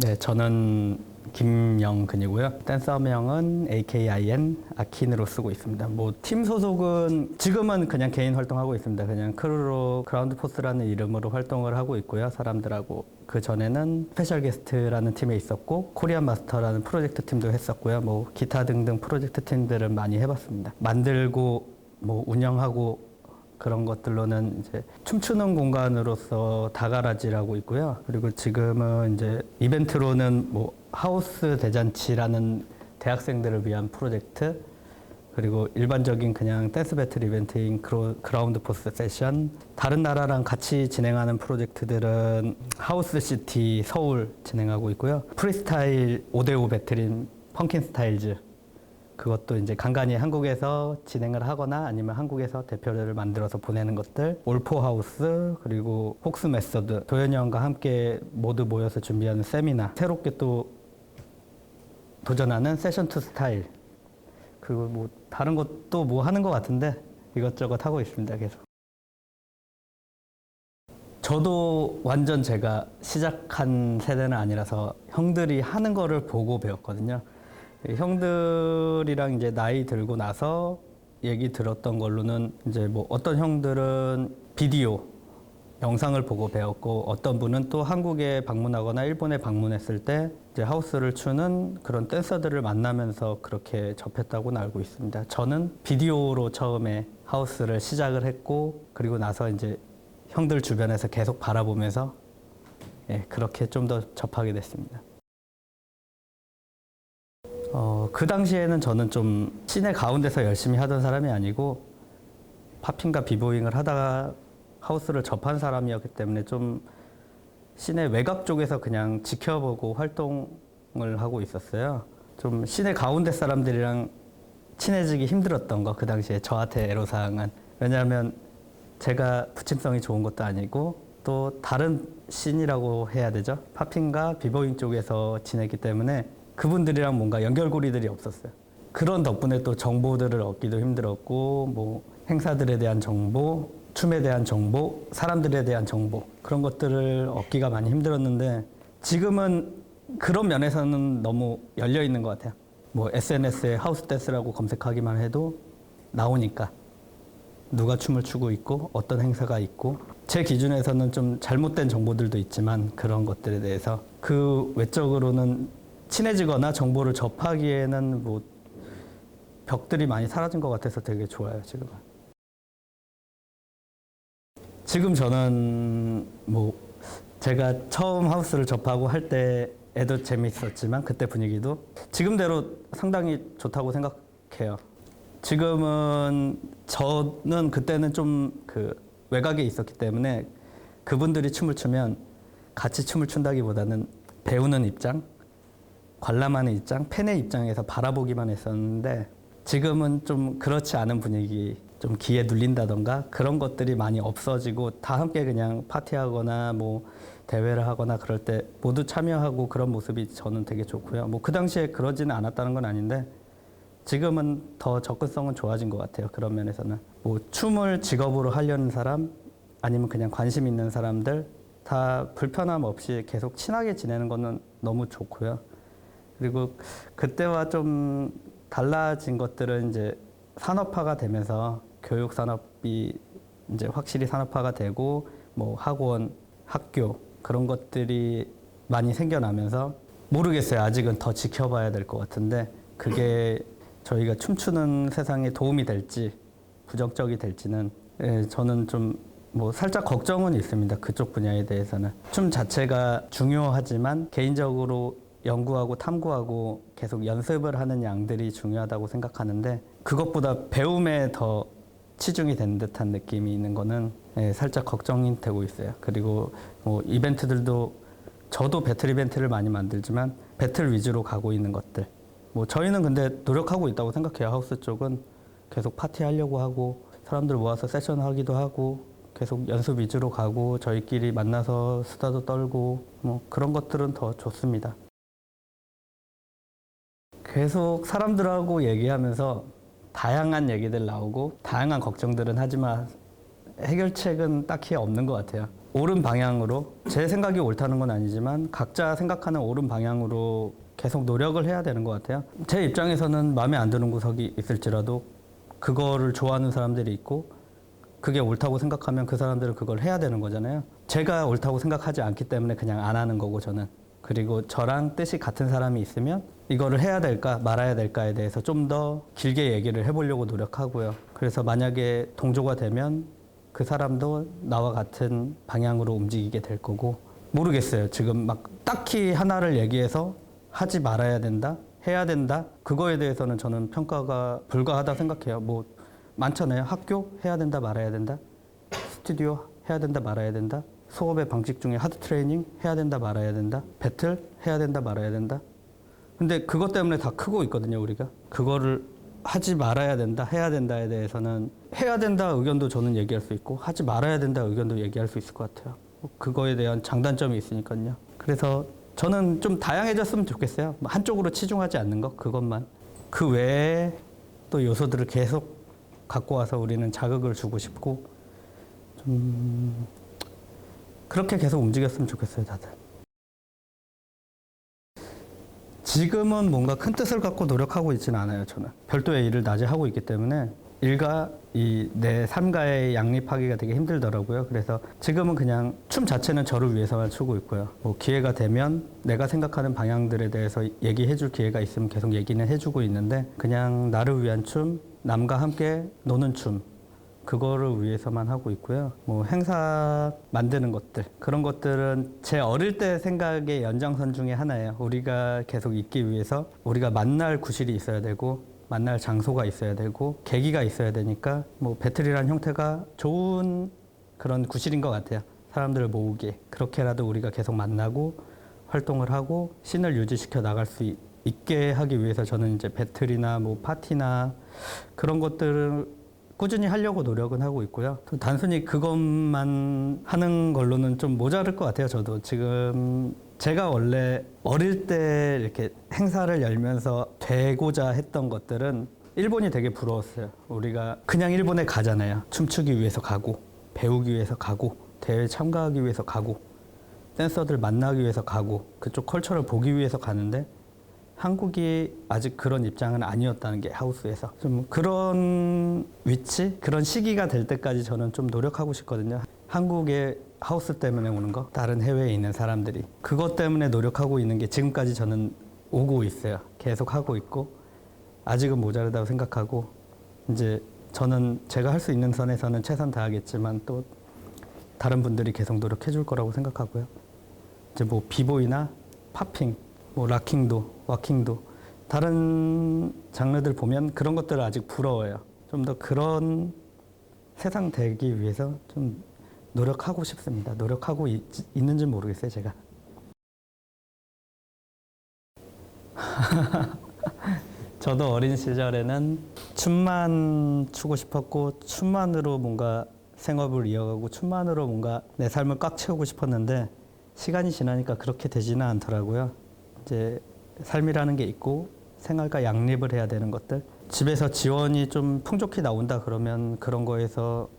네, 저는 김영근이고요. 댄서명은 AKIN 아킨으로 쓰고 있습니다. 뭐 팀 소속은 지금은 그냥 개인 활동하고 있습니다. 그냥 크루로 그라운드 포스라는 이름으로 활동을 하고 있고요. 사람들하고 그 전에는 스페셜 게스트라는 팀에 있었고 코리안 마스터라는 프로젝트 팀도 했었고요. 뭐 기타 등등 프로젝트 팀들은 많이 해봤습니다. 만들고 뭐 운영하고 그런 것들로는 이제 춤추는 공간으로서 다가라지라고 있고요. 그리고 지금은 이제 이벤트로는 뭐 하우스 대잔치라는 대학생들을 위한 프로젝트, 그리고 일반적인 그냥 댄스 배틀 이벤트인 그라운드 포스 세션, 다른 나라랑 같이 진행하는 프로젝트들은 하우스 시티 서울 진행하고 있고요. 프리스타일 5대5 배틀인 펑킨 스타일즈, 그것도 이제 간간히 한국에서 진행을 하거나 아니면 한국에서 대표를 만들어서 보내는 것들, 올포 하우스, 그리고 폭스 메서드, 도현이 형과 함께 모두 모여서 준비하는 세미나, 새롭게 또 도전하는 세션 투 스타일, 그리고 뭐 다른 것도 뭐 하는 것 같은데 이것저것 하고 있습니다. 계속. 저도 완전 제가 시작한 세대는 아니라서 형들이 하는 거를 보고 배웠거든요. 형들이랑 이제 나이 들고 나서 얘기 들었던 걸로는 이제 뭐 어떤 형들은 비디오 영상을 보고 배웠고, 어떤 분은 또 한국에 방문하거나 일본에 방문했을 때 이제 하우스를 추는 그런 댄서들을 만나면서 그렇게 접했다고 알고 있습니다. 저는 비디오로 처음에 하우스를 시작을 했고, 그리고 나서 이제 형들 주변에서 계속 바라보면서 그렇게 좀 더 접하게 됐습니다. 그 당시에는 저는 좀 시내 가운데서 열심히 하던 사람이 아니고 팝핑과 비보잉을 하다가 하우스를 접한 사람이었기 때문에 좀 시내 외곽 쪽에서 그냥 지켜보고 활동을 하고 있었어요. 좀 시내 가운데 사람들이랑 친해지기 힘들었던 거, 그 당시에 저한테 애로사항은. 왜냐하면 제가 부침성이 좋은 것도 아니고 또 다른 씬이라고 해야 되죠. 팝핑과 비보잉 쪽에서 지냈기 때문에 그분들이랑 뭔가 연결고리들이 없었어요. 그런 덕분에 또 정보들을 얻기도 힘들었고, 뭐 행사들에 대한 정보, 춤에 대한 정보, 사람들에 대한 정보, 그런 것들을 얻기가 많이 힘들었는데 지금은 그런 면에서는 너무 열려 있는 것 같아요. 뭐 SNS에 하우스 댄스라고 검색하기만 해도 나오니까 누가 춤을 추고 있고 어떤 행사가 있고, 제 기준에서는 좀 잘못된 정보들도 있지만 그런 것들에 대해서 그 외적으로는 친해지거나 정보를 접하기에는 뭐 벽들이 많이 사라진 것 같아서 되게 좋아요, 지금은. 지금 저는 뭐 제가 처음 하우스를 접하고 할 때에도 재밌었지만 그때 분위기도 지금대로 상당히 좋다고 생각해요. 지금은 저는 그때는 좀 그 외곽에 있었기 때문에 그분들이 춤을 추면 같이 춤을 춘다기보다는 배우는 입장, 관람하는 입장, 팬의 입장에서 바라보기만 했었는데 지금은 좀 그렇지 않은 분위기, 좀 기에 눌린다던가 그런 것들이 많이 없어지고 다 함께 그냥 파티하거나 뭐 대회를 하거나 그럴 때 모두 참여하고 그런 모습이 저는 되게 좋고요. 뭐 그 당시에 그러지는 않았다는 건 아닌데 지금은 더 접근성은 좋아진 것 같아요. 그런 면에서는. 뭐 춤을 직업으로 하려는 사람, 아니면 그냥 관심 있는 사람들 다 불편함 없이 계속 친하게 지내는 거는 너무 좋고요. 그리고 그때와 좀 달라진 것들은 이제 산업화가 되면서 교육 산업이 이제 확실히 산업화가 되고 뭐 학원, 학교 그런 것들이 많이 생겨나면서 모르겠어요. 아직은 더 지켜봐야 될 것 같은데 그게 저희가 춤추는 세상에 도움이 될지 부정적이 될지는 저는 좀 뭐 살짝 걱정은 있습니다. 그쪽 분야에 대해서는. 춤 자체가 중요하지만 개인적으로 연구하고 탐구하고 계속 연습을 하는 양들이 중요하다고 생각하는데 그것보다 배움에 더 치중이 된 듯한 느낌이 있는 거는 살짝 걱정이 되고 있어요. 그리고 뭐 이벤트들도 저도 배틀 이벤트를 많이 만들지만 배틀 위주로 가고 있는 것들. 뭐 저희는 근데 노력하고 있다고 생각해요. 하우스 쪽은 계속 파티하려고 하고 사람들 모아서 세션 하기도 하고 계속 연습 위주로 가고 저희끼리 만나서 수다도 떨고 뭐 그런 것들은 더 좋습니다. 계속 사람들하고 얘기하면서 다양한 얘기들 나오고 다양한 걱정들은 하지만 해결책은 딱히 없는 것 같아요. 옳은 방향으로, 제 생각이 옳다는 건 아니지만 각자 생각하는 옳은 방향으로 계속 노력을 해야 되는 것 같아요. 제 입장에서는 마음에 안 드는 구석이 있을지라도 그거를 좋아하는 사람들이 있고 그게 옳다고 생각하면 그 사람들은 그걸 해야 되는 거잖아요. 제가 옳다고 생각하지 않기 때문에 그냥 안 하는 거고 저는. 그리고 저랑 뜻이 같은 사람이 있으면 이거를 해야 될까 말아야 될까에 대해서 좀 더 길게 얘기를 해보려고 노력하고요. 그래서 만약에 동조가 되면 그 사람도 나와 같은 방향으로 움직이게 될 거고, 모르겠어요. 지금 막 딱히 하나를 얘기해서 하지 말아야 된다, 해야 된다, 그거에 대해서는 저는 평가가 불가하다 생각해요. 뭐 많잖아요. 학교 해야 된다 말아야 된다, 스튜디오 해야 된다 말아야 된다, 수업의 방식 중에 하드 트레이닝 해야 된다 말아야 된다, 배틀 해야 된다 말아야 된다. 근데 그것 때문에 다 크고 있거든요, 우리가. 그거를 하지 말아야 된다, 해야 된다에 대해서는 해야 된다 의견도 저는 얘기할 수 있고 하지 말아야 된다 의견도 얘기할 수 있을 것 같아요. 그거에 대한 장단점이 있으니까요. 그래서 저는 좀 다양해졌으면 좋겠어요. 한쪽으로 치중하지 않는 것, 그것만. 그 외에 또 요소들을 계속 갖고 와서 우리는 자극을 주고 싶고, 좀 그렇게 계속 움직였으면 좋겠어요, 다들. 지금은 뭔가 큰 뜻을 갖고 노력하고 있지는 않아요, 저는. 별도의 일을 낮에 하고 있기 때문에 일과 이 내 삶과의 양립하기가 되게 힘들더라고요. 그래서 지금은 그냥 춤 자체는 저를 위해서만 추고 있고요. 뭐 기회가 되면 내가 생각하는 방향들에 대해서 얘기해 줄 기회가 있으면 계속 얘기는 해주고 있는데, 그냥 나를 위한 춤, 남과 함께 노는 춤, 그거를 위해서만 하고 있고요. 뭐 행사 만드는 것들, 그런 것들은 제 어릴 때 생각의 연장선 중에 하나예요. 우리가 계속 있기 위해서 우리가 만날 구실이 있어야 되고 만날 장소가 있어야 되고 계기가 있어야 되니까, 뭐 배틀이라는 형태가 좋은 그런 구실인 것 같아요. 사람들을 모으기에. 그렇게라도 우리가 계속 만나고 활동을 하고 씬을 유지시켜 나갈 수 있게 하기 위해서 저는 이제 배틀이나 뭐 파티나 그런 것들을 꾸준히 하려고 노력은 하고 있고요. 또 단순히 그것만 하는 걸로는 좀 모자랄 것 같아요, 저도. 지금 제가 원래 어릴 때 이렇게 행사를 열면서 되고자 했던 것들은 일본이 되게 부러웠어요. 우리가 그냥 일본에 가잖아요. 춤추기 위해서 가고, 배우기 위해서 가고, 대회 참가하기 위해서 가고, 댄서들 만나기 위해서 가고, 그쪽 컬처를 보기 위해서 가는데, 한국이 아직 그런 입장은 아니었다는 게, 하우스에서. 좀 그런 위치, 그런 시기가 될 때까지 저는 좀 노력하고 싶거든요. 한국의 하우스 때문에 오는 거, 다른 해외에 있는 사람들이. 그것 때문에 노력하고 있는 게 지금까지 저는 오고 있어요. 계속 하고 있고, 아직은 모자르다고 생각하고, 이제 저는 제가 할 수 있는 선에서는 최선 다하겠지만 또 다른 분들이 계속 노력해 줄 거라고 생각하고요. 이제 뭐 비보이나 팝핑, 뭐 락킹도, 와킹도, 다른 장르들 보면 그런 것들을 아직 부러워요. 좀 더 그런 세상 되기 위해서 좀 노력하고 싶습니다. 노력하고 있는지 모르겠어요, 제가. 저도 어린 시절에는 춤만 추고 싶었고, 춤만으로 뭔가 생업을 이어가고, 춤만으로 뭔가 내 삶을 꽉 채우고 싶었는데, 시간이 지나니까 그렇게 되지는 않더라고요. 이제 삶이라는 게 있고 생활과 양립을 해야 되는 것들, 집에서 지원이 좀 풍족히 나온다 그러면 그런 거에서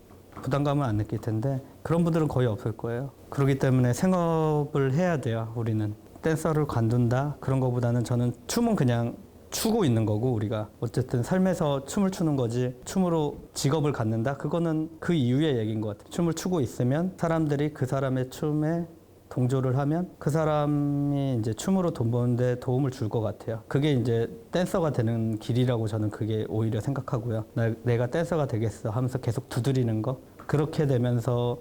부담감은 안 느낄 텐데 그런 분들은 거의 없을 거예요. 그렇기 때문에 생업을 해야 돼요. 우리는 댄서를 관둔다 그런 거보다는 저는 춤은 그냥 추고 있는 거고, 우리가 어쨌든 삶에서 춤을 추는 거지 춤으로 직업을 갖는다 그거는 그 이후의 얘기인 것 같아요. 춤을 추고 있으면 사람들이 그 사람의 춤에 동조를 하면 그 사람이 이제 춤으로 돈 버는데 도움을 줄 것 같아요. 그게 이제 댄서가 되는 길이라고 저는 그게 오히려 생각하고요. 내가 댄서가 되겠어 하면서 계속 두드리는 거, 그렇게 되면서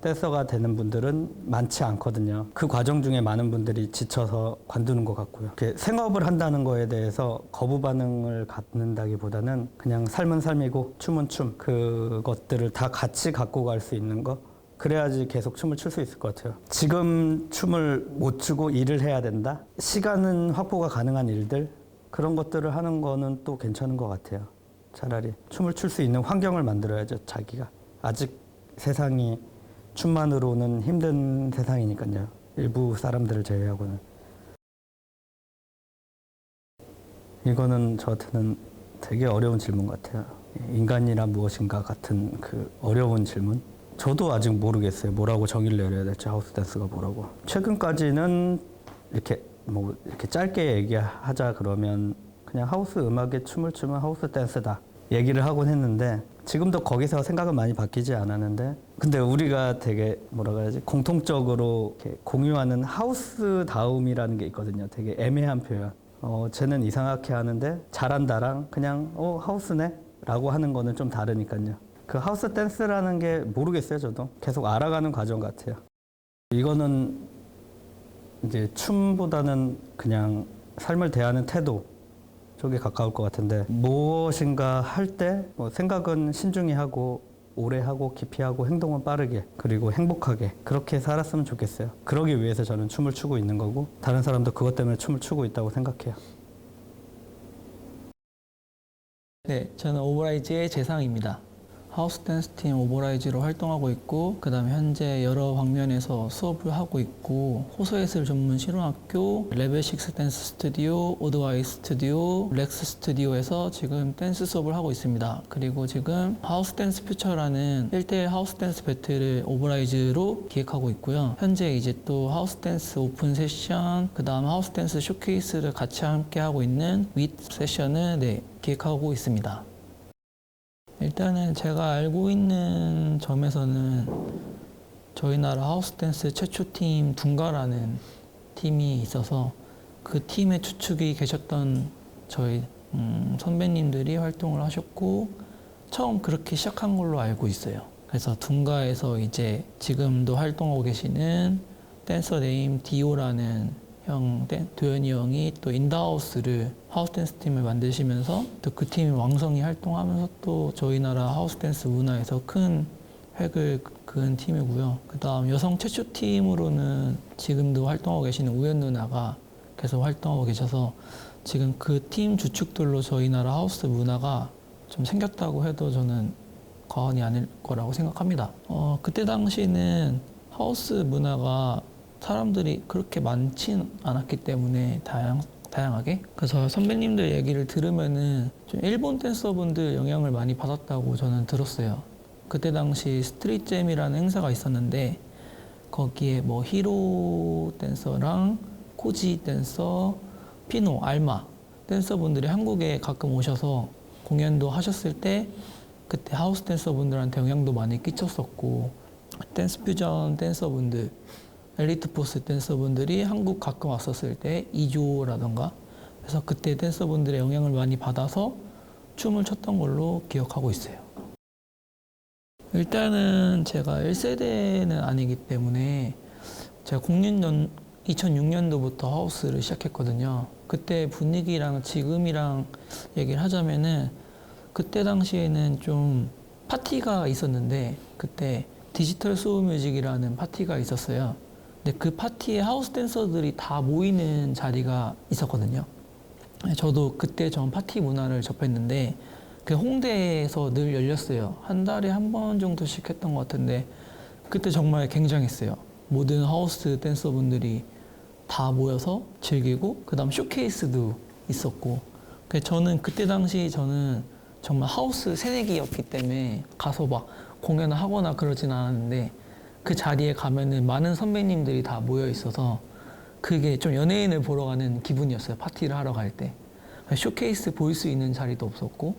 댄서가 되는 분들은 많지 않거든요. 그 과정 중에 많은 분들이 지쳐서 관두는 것 같고요. 이렇게 생업을 한다는 거에 대해서 거부 반응을 갖는다기보다는 그냥 삶은 삶이고 춤은 춤, 그것들을 다 같이 갖고 갈 수 있는 거, 그래야지 계속 춤을 출 수 있을 것 같아요. 지금 춤을 못 추고 일을 해야 된다? 시간은 확보가 가능한 일들? 그런 것들을 하는 거는 또 괜찮은 것 같아요. 차라리 춤을 출 수 있는 환경을 만들어야죠, 자기가. 아직 세상이 춤만으로는 힘든 세상이니까요. 일부 사람들을 제외하고는. 이거는 저한테는 되게 어려운 질문 같아요. 인간이란 무엇인가 같은 그 어려운 질문. 저도 아직 모르겠어요. 뭐라고 정의를 내려야 될지 하우스 댄스가 뭐라고. 최근까지는 이렇게 짧게 얘기하자 그러면 그냥 하우스 음악에 춤을 추면 하우스 댄스다 얘기를 하곤 했는데 지금도 거기서 생각은 많이 바뀌지 않았는데 근데 우리가 되게 뭐라 그래야지 공통적으로 이렇게 공유하는 하우스 다움이라는 게 있거든요. 되게 애매한 표현. 쟤는 이상하게 하는데 잘한다랑 그냥 하우스네 라고 하는 거는 좀 다르니까요. 그 하우스 댄스라는 게 모르겠어요. 저도 계속 알아가는 과정 같아요. 이거는 이제 춤보다는 그냥 삶을 대하는 태도 쪽에 가까울 것 같은데 무엇인가 할 때 생각은 신중히 하고 오래 하고 깊이 하고 행동은 빠르게 그리고 행복하게 그렇게 살았으면 좋겠어요. 그러기 위해서 저는 춤을 추고 있는 거고 다른 사람도 그것 때문에 춤을 추고 있다고 생각해요. 네, 저는 오버라이즈의 재상입니다. 하우스 댄스 팀 오버라이즈로 활동하고 있고 그 다음에 현재 여러 방면에서 수업을 하고 있고 호소예술 전문 실용학교, 레벨6 댄스 스튜디오, 오드와이 스튜디오, 렉스 스튜디오에서 지금 댄스 수업을 하고 있습니다. 그리고 지금 하우스 댄스 퓨처라는 1대1 하우스 댄스 배틀을 오버라이즈로 기획하고 있고요. 현재 이제 또 하우스 댄스 오픈 세션, 그 다음 하우스 댄스 쇼케이스를 같이 함께 하고 있는 윗 세션을 기획하고 있습니다. 일단은 제가 알고 있는 점에서는 저희 나라 하우스 댄스 최초 팀 둔가라는 팀이 있어서 그 팀의 주축이 계셨던 저희 선배님들이 활동을 하셨고 처음 그렇게 시작한 걸로 알고 있어요. 그래서 둔가에서 이제 지금도 활동하고 계시는 댄서 네임 디오라는 도현이 형이 또 인더하우스를 하우스 댄스 팀을 만드시면서 또 그 팀이 왕성히 활동하면서 또 저희 나라 하우스 댄스 문화에서 큰 획을 그은 팀이고요. 그 다음 여성 최초 팀으로는 지금도 활동하고 계시는 우연 누나가 계속 활동하고 계셔서 지금 그 팀 주축들로 저희 나라 하우스 문화가 좀 생겼다고 해도 저는 과언이 아닐 거라고 생각합니다. 그때 당시에는 하우스 문화가 사람들이 그렇게 많진 않았기 때문에 다양하게 그래서 선배님들 얘기를 들으면은 좀 일본 댄서분들 영향을 많이 받았다고 저는 들었어요. 그때 당시 스트릿잼이라는 행사가 있었는데 거기에 뭐 히로 댄서랑 코지 댄서, 피노, 알마 댄서분들이 한국에 가끔 오셔서 공연도 하셨을 때 그때 하우스 댄서분들한테 영향도 많이 끼쳤었고 댄스 퓨전 댄서분들 엘리트 포스 댄서분들이 한국 가끔 왔었을 때 2조라던가 그래서 그때 댄서분들의 영향을 많이 받아서 춤을 췄던 걸로 기억하고 있어요. 일단은 제가 1세대는 아니기 때문에 제가 2006년도부터 하우스를 시작했거든요. 그때 분위기랑 지금이랑 얘기를 하자면은 그때 당시에는 좀 파티가 있었는데 그때 디지털 소울 뮤직이라는 파티가 있었어요. 근데 그 파티에 하우스 댄서들이 다 모이는 자리가 있었거든요. 저도 그때 전 파티 문화를 접했는데 그 홍대에서 늘 열렸어요. 한 달에 한 번 정도씩 했던 것 같은데 그때 정말 굉장했어요. 모든 하우스 댄서분들이 다 모여서 즐기고 그 다음 쇼케이스도 있었고 저는 그때 당시 저는 정말 하우스 새내기였기 때문에 가서 막 공연을 하거나 그러진 않았는데 그 자리에 가면은 많은 선배님들이 다 모여 있어서 그게 좀 연예인을 보러 가는 기분이었어요. 파티를 하러 갈 때. 쇼케이스 볼 수 있는 자리도 없었고.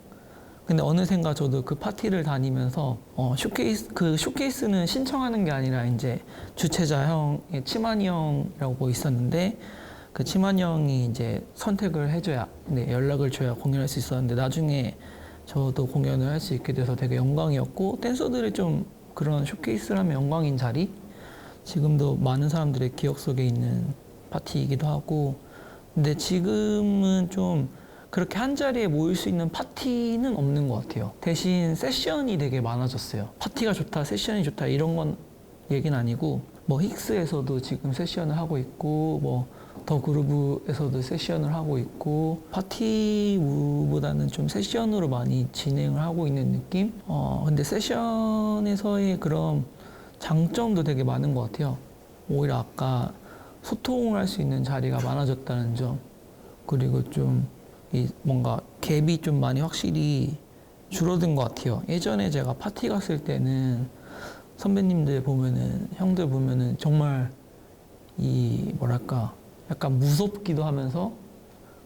근데 어느샌가 저도 그 파티를 다니면서 그 쇼케이스는 신청하는 게 아니라 이제 주최자 형의 치만이 형이라고 있었는데 그 치만이 형이 이제 선택을 해줘야 연락을 줘야 공연할 수 있었는데 나중에 저도 공연을 할 수 있게 돼서 되게 영광이었고 댄서들이 좀 그런 쇼케이스를 하면 영광인 자리? 지금도 많은 사람들의 기억 속에 있는 파티이기도 하고 근데 지금은 좀 그렇게 한 자리에 모일 수 있는 파티는 없는 것 같아요. 대신 세션이 되게 많아졌어요. 파티가 좋다, 세션이 좋다 이런 건 얘기는 아니고 뭐 힉스에서도 지금 세션을 하고 있고 뭐 더 그루브에서도 세션을 하고 있고 파티보다는 좀 세션으로 많이 진행을 하고 있는 느낌? 근데 세션에서의 그런 장점도 되게 많은 것 같아요. 오히려 아까 소통을 할 수 있는 자리가 많아졌다는 점 그리고 좀 뭔가 갭이 좀 많이 확실히 줄어든 것 같아요. 예전에 제가 파티 갔을 때는 선배님들 보면은, 형들 보면은 정말 이 뭐랄까 약간 무섭기도 하면서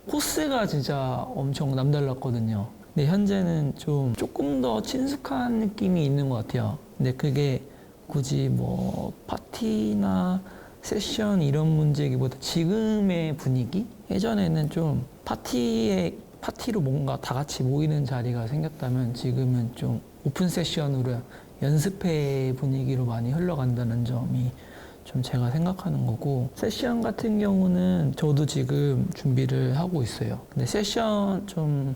코스가 진짜 엄청 남달랐거든요. 근데 현재는 좀 조금 더 친숙한 느낌이 있는 것 같아요. 근데 그게 굳이 뭐 파티나 세션 이런 문제기보다 지금의 분위기? 예전에는 좀 파티로 뭔가 다 같이 모이는 자리가 생겼다면 지금은 좀 오픈 세션으로 연습회 분위기로 많이 흘러간다는 점이 좀 제가 생각하는 거고, 세션 같은 경우는 저도 지금 준비를 하고 있어요. 근데 세션과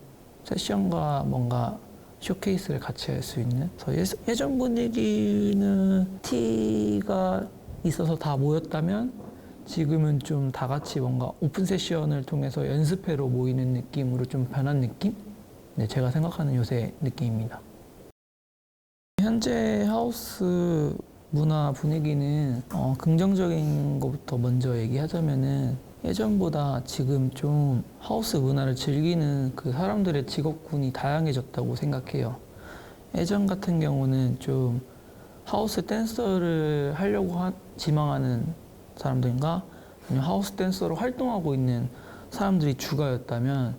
뭔가 쇼케이스를 같이 할 수 있는, 그래서 예전 분위기는 T가 있어서 다 모였다면 지금은 좀 다 같이 뭔가 오픈 세션을 통해서 연습회로 모이는 느낌으로 좀 변한 느낌? 네, 제가 생각하는 요새 느낌입니다. 현재 하우스 문화 분위기는 긍정적인 것부터 먼저 얘기하자면은 예전보다 지금 좀 하우스 문화를 즐기는 그 사람들의 직업군이 다양해졌다고 생각해요. 예전 같은 경우는 좀 하우스 댄서를 하려고 지망하는 사람들인가 아니면 하우스 댄서로 활동하고 있는 사람들이 주가였다면,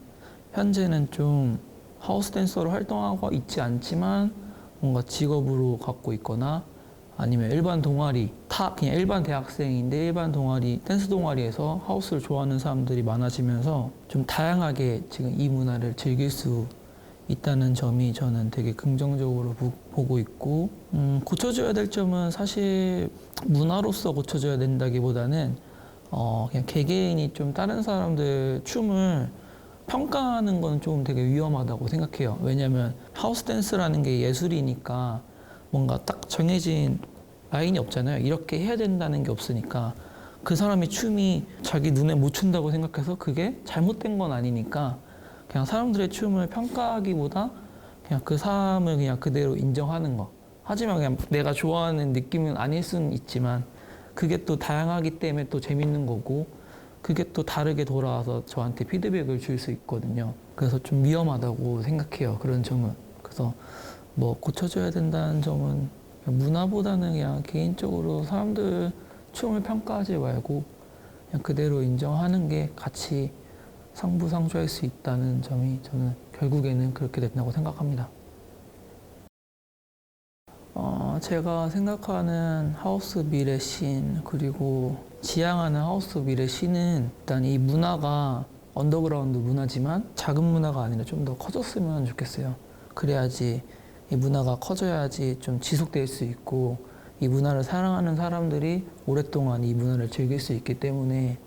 현재는 좀 하우스 댄서로 활동하고 있지 않지만 뭔가 직업으로 갖고 있거나 아니면 일반 동아리, 그냥 일반 대학생인데 일반 동아리, 댄스 동아리에서 하우스를 좋아하는 사람들이 많아지면서 좀 다양하게 지금 이 문화를 즐길 수 있다는 점이 저는 되게 긍정적으로 보고 있고, 고쳐줘야 될 점은 사실 문화로서 고쳐줘야 된다기보다는 그냥 개개인이 좀 다른 사람들 춤을 평가하는 건 좀 되게 위험하다고 생각해요. 왜냐하면 하우스 댄스라는 게 예술이니까 뭔가 딱 정해진 라인이 없잖아요. 이렇게 해야 된다는 게 없으니까 그 사람의 춤이 자기 눈에 못 춘다고 생각해서 그게 잘못된 건 아니니까 그냥 사람들의 춤을 평가하기보다 그냥 그 사람을 그냥 그대로 인정하는 거. 하지만 그냥 내가 좋아하는 느낌은 아닐 수는 있지만 그게 또 다양하기 때문에 또 재밌는 거고, 그게 또 다르게 돌아와서 저한테 피드백을 줄 수 있거든요. 그래서 좀 위험하다고 생각해요. 그런 점은. 그래서 뭐 고쳐줘야 된다는 점은 문화보다는 그냥 개인적으로 사람들 춤을 평가하지 말고 그냥 그대로 인정하는 게 같이 상부상조할 수 있다는 점이 저는 결국에는 그렇게 된다고 생각합니다. 제가 생각하는 하우스 미래 씬, 그리고 지향하는 하우스 미래 씬은 일단 이 문화가 언더그라운드 문화지만 작은 문화가 아니라 좀 더 커졌으면 좋겠어요. 그래야지 이 문화가 커져야지 좀 지속될 수 있고 이 문화를 사랑하는 사람들이 오랫동안 이 문화를 즐길 수 있기 때문에,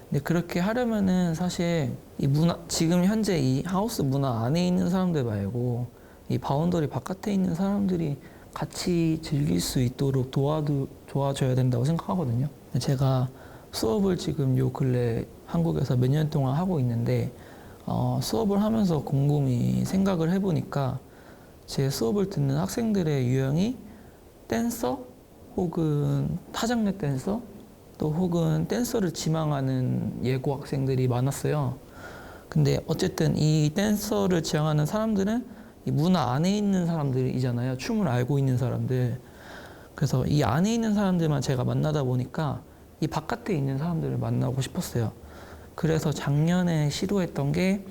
근데 그렇게 하려면은 사실 이 문화, 지금 현재 이 하우스 문화 안에 있는 사람들 말고 이 바운더리 바깥에 있는 사람들이 같이 즐길 수 있도록 도와줘야 된다고 생각하거든요. 제가 수업을 지금 요 근래 한국에서 몇 년 동안 하고 있는데 수업을 하면서 곰곰이 생각을 해보니까 제 수업을 듣는 학생들의 유형이 댄서 혹은 타장르 댄서 또 혹은 댄서를 지망하는 예고 학생들이 많았어요. 근데 어쨌든 이 댄서를 지향하는 사람들은 이 문화 안에 있는 사람들이잖아요. 춤을 알고 있는 사람들. 그래서 이 안에 있는 사람들만 제가 만나다 보니까 이 바깥에 있는 사람들을 만나고 싶었어요. 그래서 작년에 시도했던 게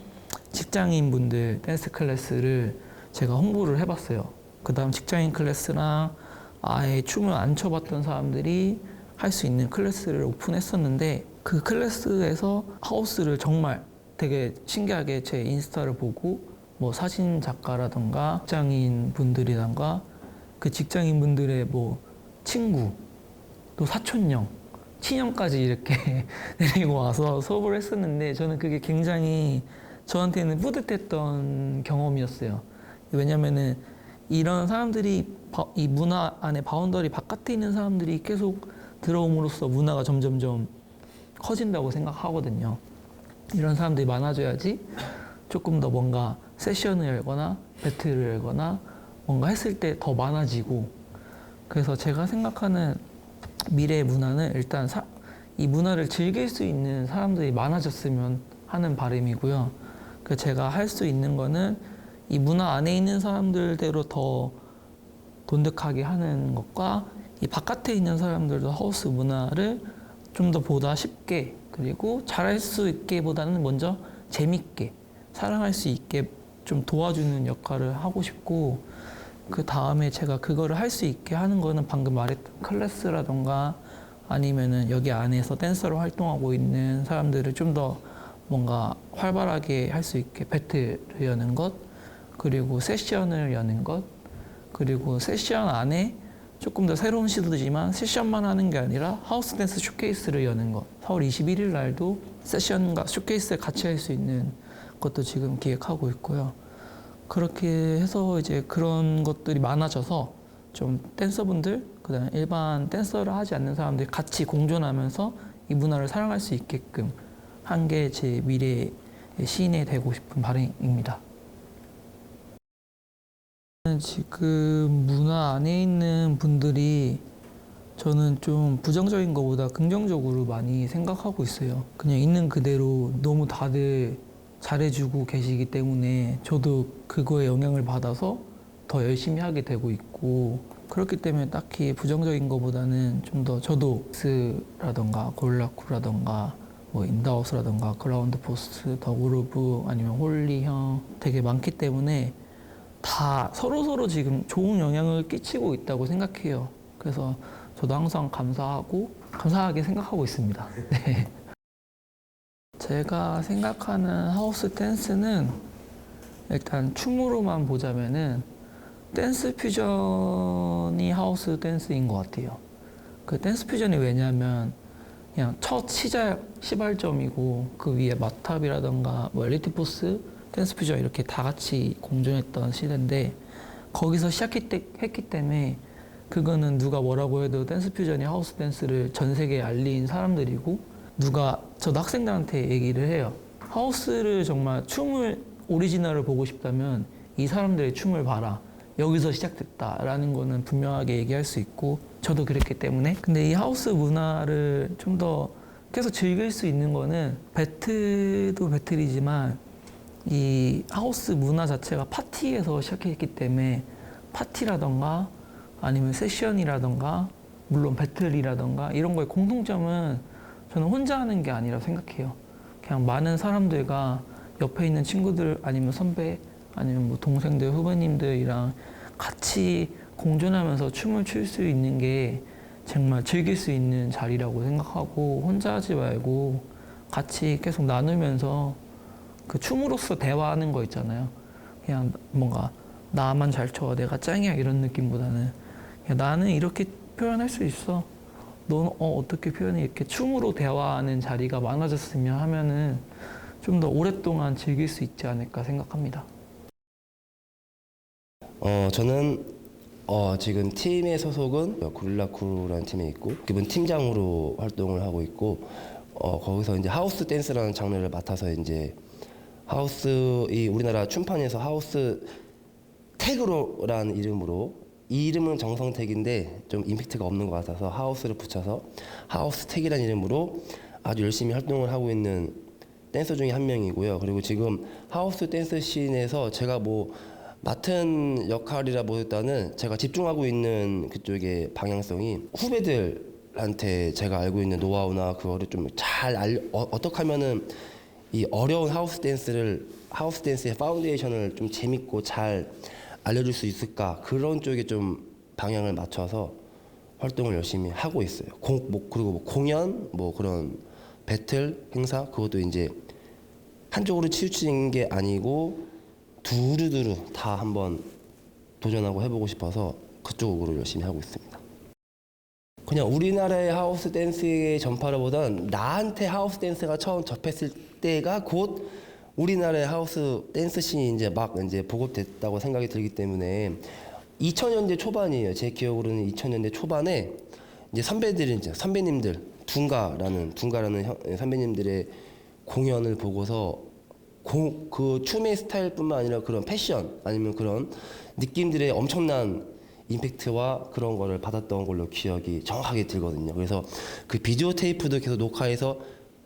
직장인분들 댄스 클래스를 제가 홍보를 해봤어요. 그 다음 직장인 클래스랑 아예 춤을 안 춰봤던 사람들이 할 수 있는 클래스를 오픈했었는데, 그 클래스에서 하우스를 정말 되게 신기하게 제 인스타를 보고 뭐 사진 작가라던가 직장인 분들이던가 그 직장인 분들의 뭐 친구 또 사촌형 친형까지 이렇게 데리고 와서 수업을 했었는데, 저는 그게 굉장히 저한테는 뿌듯했던 경험이었어요. 왜냐면은 이런 사람들이 이 문화 안에 바운더리 바깥에 있는 사람들이 계속 들어옴으로써 문화가 점점점 커진다고 생각하거든요. 이런 사람들이 많아져야지 조금 더 뭔가 세션을 열거나 배틀을 열거나 뭔가 했을 때 더 많아지고, 그래서 제가 생각하는 미래의 문화는 일단 이 문화를 즐길 수 있는 사람들이 많아졌으면 하는 바람이고요. 그래서 제가 할 수 있는 거는 이 문화 안에 있는 사람들대로 더 돈득하게 하는 것과 이 바깥에 있는 사람들도 하우스 문화를 좀 더 보다 쉽게 그리고 잘할 수 있게보다는 먼저 재밌게 사랑할 수 있게 좀 도와주는 역할을 하고 싶고 그 다음에 제가 그거를 할 수 있게 하는 거는 방금 말했던 클래스라던가 아니면은 여기 안에서 댄서로 활동하고 있는 사람들을 좀 더 뭔가 활발하게 할 수 있게 배틀을 여는 것 그리고 세션을 여는 것 그리고 세션 안에 조금 더 새로운 시도지만 세션만 하는 게 아니라 하우스 댄스 쇼케이스를 여는 것 4월 21일 날도 세션과 쇼케이스를 같이 할 수 있는 것도 지금 기획하고 있고요. 그렇게 해서 이제 그런 것들이 많아져서 좀 댄서분들 그다음에 일반 댄서를 하지 않는 사람들이 같이 공존하면서 이 문화를 사랑할 수 있게끔 한 게 제 미래의 시인이 되고 싶은 바람입니다. 지금 문화 안에 있는 분들이 저는 좀 부정적인 것보다 긍정적으로 많이 생각하고 있어요. 그냥 있는 그대로 너무 다들 잘해주고 계시기 때문에 저도 그거에 영향을 받아서 더 열심히 하게 되고 있고 그렇기 때문에 딱히 부정적인 것보다는 좀 더 저도 스라던가 골라쿠라던가 뭐 인다우스라던가 그라운드 포스트, 더그루브 아니면 홀리형 되게 많기 때문에 다 서로서로 지금 좋은 영향을 끼치고 있다고 생각해요. 그래서 저도 항상 감사하게 생각하고 있습니다. 네. 제가 생각하는 하우스 댄스는 일단 춤으로만 보자면은 댄스 퓨전이 하우스 댄스인 것 같아요. 그 댄스 퓨전이 왜냐면 그냥 첫 시발점이고 그 위에 마탑이라던가 뭐 엘리트 포스, 댄스 퓨전 이렇게 다 같이 공존했던 시대인데 거기서 시작했기 때문에 그거는 누가 뭐라고 해도 댄스 퓨전이 하우스 댄스를 전 세계에 알린 사람들이고 저도 학생들한테 얘기를 해요. 하우스를 정말 춤을 오리지널을 보고 싶다면 이 사람들의 춤을 봐라. 여기서 시작됐다라는 거는 분명하게 얘기할 수 있고 저도 그랬기 때문에 근데 이 하우스 문화를 좀 더 계속 즐길 수 있는 거는 배틀도 배틀이지만 이 하우스 문화 자체가 파티에서 시작했기 때문에 파티라던가 아니면 세션이라던가 물론 배틀이라던가 이런 거의 공통점은 저는 혼자 하는 게 아니라 생각해요. 그냥 많은 사람들과 옆에 있는 친구들 아니면 선배 아니면 뭐 동생들 후배님들이랑 같이 공존하면서 춤을 출 수 있는 게 정말 즐길 수 있는 자리라고 생각하고 혼자 하지 말고 같이 계속 나누면서 그 춤으로서 대화하는 거 있잖아요. 그냥 뭔가 나만 잘 춰, 내가 짱이야 이런 느낌보다는 그냥 나는 이렇게 표현할 수 있어. 넌 어떻게 표현해? 이렇게 춤으로 대화하는 자리가 많아졌으면 하면은 좀 더 오랫동안 즐길 수 있지 않을까 생각합니다. 저는 지금 팀의 소속은 고릴라 크루라는 팀에 있고 기본 팀장으로 활동을 하고 있고 거기서 이제 하우스 댄스라는 장르를 맡아서 이제 이 우리나라 춤판에서 하우스 태그로라는 이름으로 이 이름은 정성택인데 좀 임팩트가 없는 것 같아서 하우스를 붙여서 하우스 택이라는 이름으로 아주 열심히 활동을 하고 있는 댄서 중에 한 명이고요. 그리고 지금 하우스 댄스 씬에서 제가 뭐 맡은 역할이라 보다는 제가 집중하고 있는 그쪽의 방향성이 후배들한테 제가 알고 있는 노하우나 그거를 좀 잘 어떻게 하면은 이 어려운 하우스 댄스의 파운데이션을 좀 재밌고 잘 알려줄 수 있을까 그런 쪽에 좀 방향을 맞춰서 활동을 열심히 하고 있어요. 그리고 뭐 공연 뭐 그런 배틀 행사 그것도 이제 한쪽으로 치우치는 게 아니고 두루두루 다 한번 도전하고 해보고 싶어서 그쪽으로 열심히 하고 있습니다. 그냥 우리나라의 하우스 댄스의 전파라보다는 나한테 하우스 댄스가 처음 접했을 때가 곧 우리나라의 하우스 댄스 씬이 이제 보급됐다고 생각이 들기 때문에 2000년대 초반이에요. 제 기억으로는 2000년대 초반에 이제 선배님들 둥가라는 선배님들의 공연을 보고서 그 춤의 스타일뿐만 아니라 그런 패션 아니면 그런 느낌들의 엄청난 임팩트와 그런 거를 받았던 걸로 기억이 정확하게 들거든요. 그래서 그 비디오 테이프도 계속 녹화해서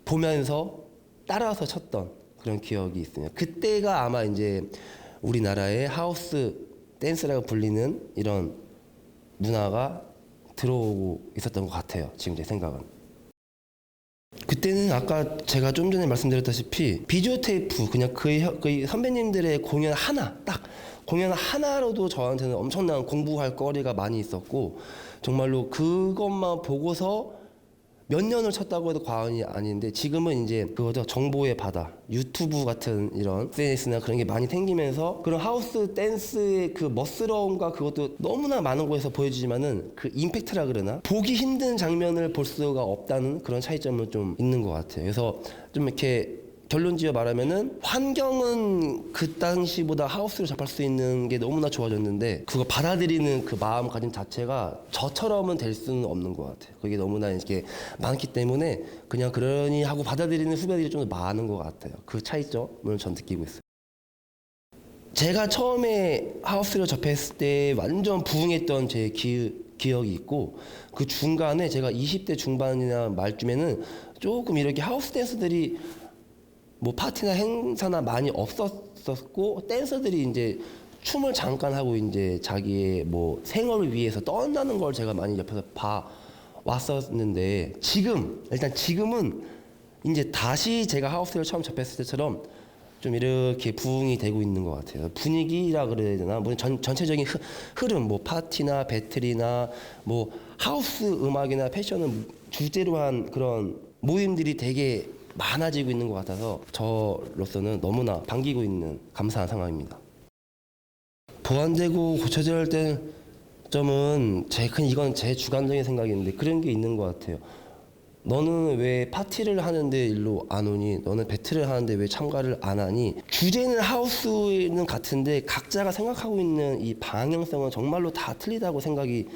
보면서 따라서 쳤던 그런 기억이 있어요. 그때가 아마 이제 우리나라의 하우스 댄스라고 불리는 이런 문화가 들어오고 있었던 것 같아요. 지금 제 생각은. 그때는 아까 제가 좀 전에 말씀드렸다시피 비디오 테이프 그냥 그 선배님들의 공연 하나 딱 공연 하나로도 저한테는 엄청난 공부할 거리가 많이 있었고 정말로 그것만 보고서 몇 년을 쳤다고 해도 과언이 아닌데 지금은 이제 그거죠. 정보의 바다, 유튜브 같은 이런 SNS나 그런 게 많이 생기면서 그런 하우스 댄스의 그 멋스러움과 그것도 너무나 많은 곳에서 보여주지만은 그 임팩트라 그러나 보기 힘든 장면을 볼 수가 없다는 그런 차이점은 좀 있는 것 같아요. 그래서 좀 이렇게 결론지어 말하면은 환경은 그 당시보다 하우스를 접할 수 있는 게 너무나 좋아졌는데 그거 받아들이는 그 마음가짐 자체가 저처럼은 될 수는 없는 것 같아요. 그게 너무나 이렇게 많기 때문에 그냥 그러니 하고 받아들이는 후배들이 좀 더 많은 것 같아요. 그 차이점을 전 느끼고 있어요. 제가 처음에 하우스를 접했을 때 완전 부흥했던 제 기억이 있고 그 중간에 제가 20대 중반이나 말쯤에는 조금 이렇게 하우스 댄서들이 뭐 파티나 행사나 많이 없었고 댄서들이 이제 춤을 잠깐 하고 이제 자기의 뭐 생업을 위해서 떤다는 걸 제가 많이 옆에서 봐 왔었는데 지금은 이제 다시 제가 하우스를 처음 접했을 때처럼 좀 이렇게 부흥이 되고 있는 것 같아요. 분위기라 그래야 되나? 뭐 전체적인 흐름, 뭐 파티나 배틀이나 뭐 하우스 음악이나 패션을 주제로 한 그런 모임들이 되게 많아지고 있는 것 같아서 저로서는 너무나 반기고 있는 감사한 상황입니다. 보완되고 고쳐져야 할 점은 이건 제 주관적인 생각인데 그런 게 있는 것 같아요. 너는 왜 파티를 하는데 일로 안 오니? 너는 배틀을 하는데 왜 참가를 안 하니? 주제는 하우스는 같은데 각자가 생각하고 있는 이 방향성은 정말로 다 틀리다고 생각이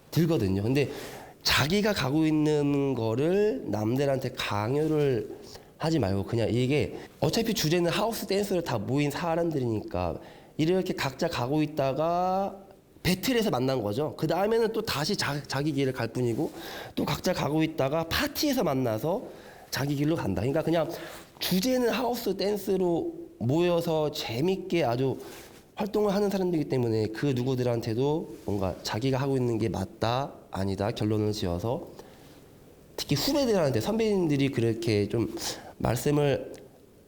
들거든요. 근데 자기가 가고 있는 거를 남들한테 강요를 하지 말고 그냥 이게 어차피 주제는 하우스 댄스를 다 모인 사람들이니까 이렇게 각자 가고 있다가 배틀에서 만난 거죠. 그 다음에는 또 다시 자기 길을 갈 뿐이고 또 각자 가고 있다가 파티에서 만나서 자기 길로 간다. 그러니까 그냥 주제는 하우스 댄스로 모여서 재밌게 아주 활동을 하는 사람들이기 때문에 그 누구들한테도 뭔가 자기가 하고 있는 게 맞다 아니다 결론을 지어서 특히 후배들한테 선배님들이 그렇게 좀 말씀을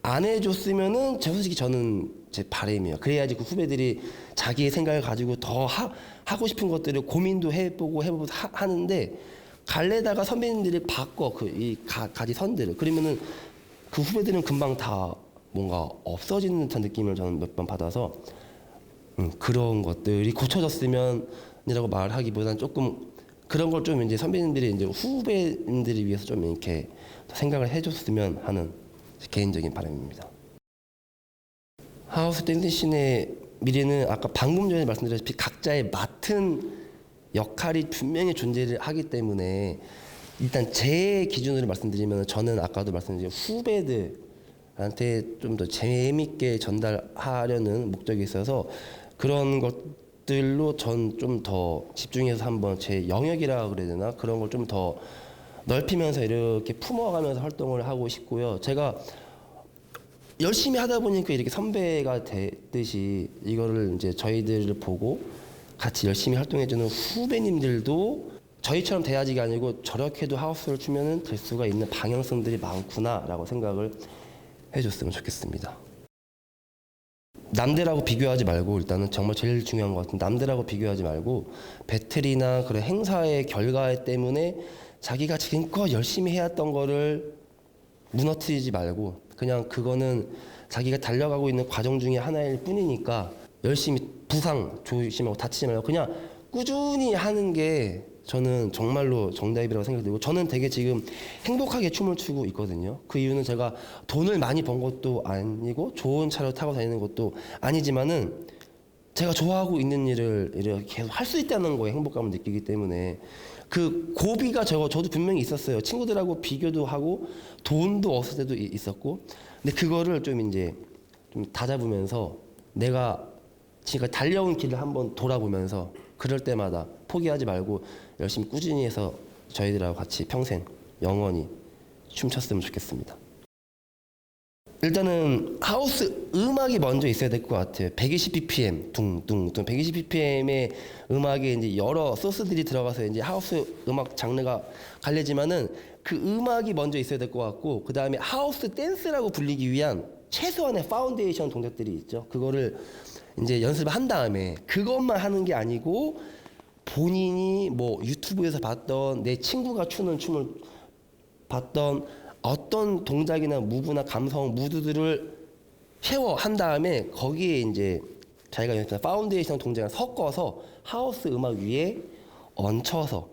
안 해줬으면은 솔직히 저는 제 바람이에요. 그래야지 그 후배들이 자기의 생각을 가지고 더 하고 싶은 것들을 고민도 해보고 하는데 갈래다가 선배님들이 바꿔 이 가지 선들을 그러면은 그 후배들은 금방 다 뭔가 없어지는 듯한 느낌을 저는 몇 번 받아서 그런 것들이 고쳐졌으면이라고 말하기보다는 조금 그런 걸 좀 이제 선배님들이 이제 후배님들을 위해서 좀 이렇게 생각을 해줬으면 하는 개인적인 바람입니다. 하우스 댄스 씬의 미래는 아까 방금 전에 말씀드렸다시피 각자의 맡은 역할이 분명히 존재를 하기 때문에 일단 제 기준으로 말씀드리면 저는 아까도 말씀드린 후배들한테 좀 더 재미있게 전달하려는 목적이 있어서 그런 것들로 전 좀 더 집중해서 한번 제 영역이라 그래야 되나 그런 걸 좀 더 넓히면서 이렇게 품어가면서 활동을 하고 싶고요. 제가 열심히 하다 보니까 이렇게 선배가 되듯이 이거를 이제 저희들을 보고 같이 열심히 활동해주는 후배님들도 저희처럼 돼야지가 아니고 저렇게도 하우스를 추면은 될 수가 있는 방향성들이 많구나라고 생각을 해줬으면 좋겠습니다. 남들하고 비교하지 말고 일단은 정말 제일 중요한 것 같은 남들하고 비교하지 말고 배틀이나 그런 행사의 결과 때문에 자기가 지금껏 열심히 해왔던 거를 무너뜨리지 말고 그냥 그거는 자기가 달려가고 있는 과정 중에 하나일 뿐이니까 열심히 부상 조심하고 다치지 말고 그냥 꾸준히 하는 게 저는 정말로 정답이라고 생각되고 저는 되게 지금 행복하게 춤을 추고 있거든요. 그 이유는 제가 돈을 많이 번 것도 아니고 좋은 차를 타고 다니는 것도 아니지만은 제가 좋아하고 있는 일을 이렇게 계속 할 수 있다는 거에 행복감을 느끼기 때문에 그 고비가 저도 분명히 있었어요. 친구들하고 비교도 하고 돈도 없을 때도 있었고 근데 그거를 좀 이제 좀 다잡으면서 내가 지금까지 달려온 길을 한번 돌아보면서 그럴 때마다 포기하지 말고 열심히 꾸준히 해서 저희들하고 같이 평생 영원히 춤췄으면 좋겠습니다. 일단은 하우스 음악이 먼저 있어야 될 것 같아요. 120bpm 둥둥둥 120bpm의 음악에 이제 여러 소스들이 들어가서 이제 하우스 음악 장르가 갈리지만은 그 음악이 먼저 있어야 될 것 같고, 그 다음에 하우스 댄스라고 불리기 위한 최소한의 파운데이션 동작들이 있죠. 그거를 이제 연습을 한 다음에 그것만 하는 게 아니고 본인이 뭐 유튜브에서 봤던 내 친구가 추는 춤을 봤던 어떤 동작이나 무브나 감성 무드들을 쉐어한 다음에 거기에 이제 자기가 연습한 파운데이션 동작을 섞어서 하우스 음악 위에 얹혀서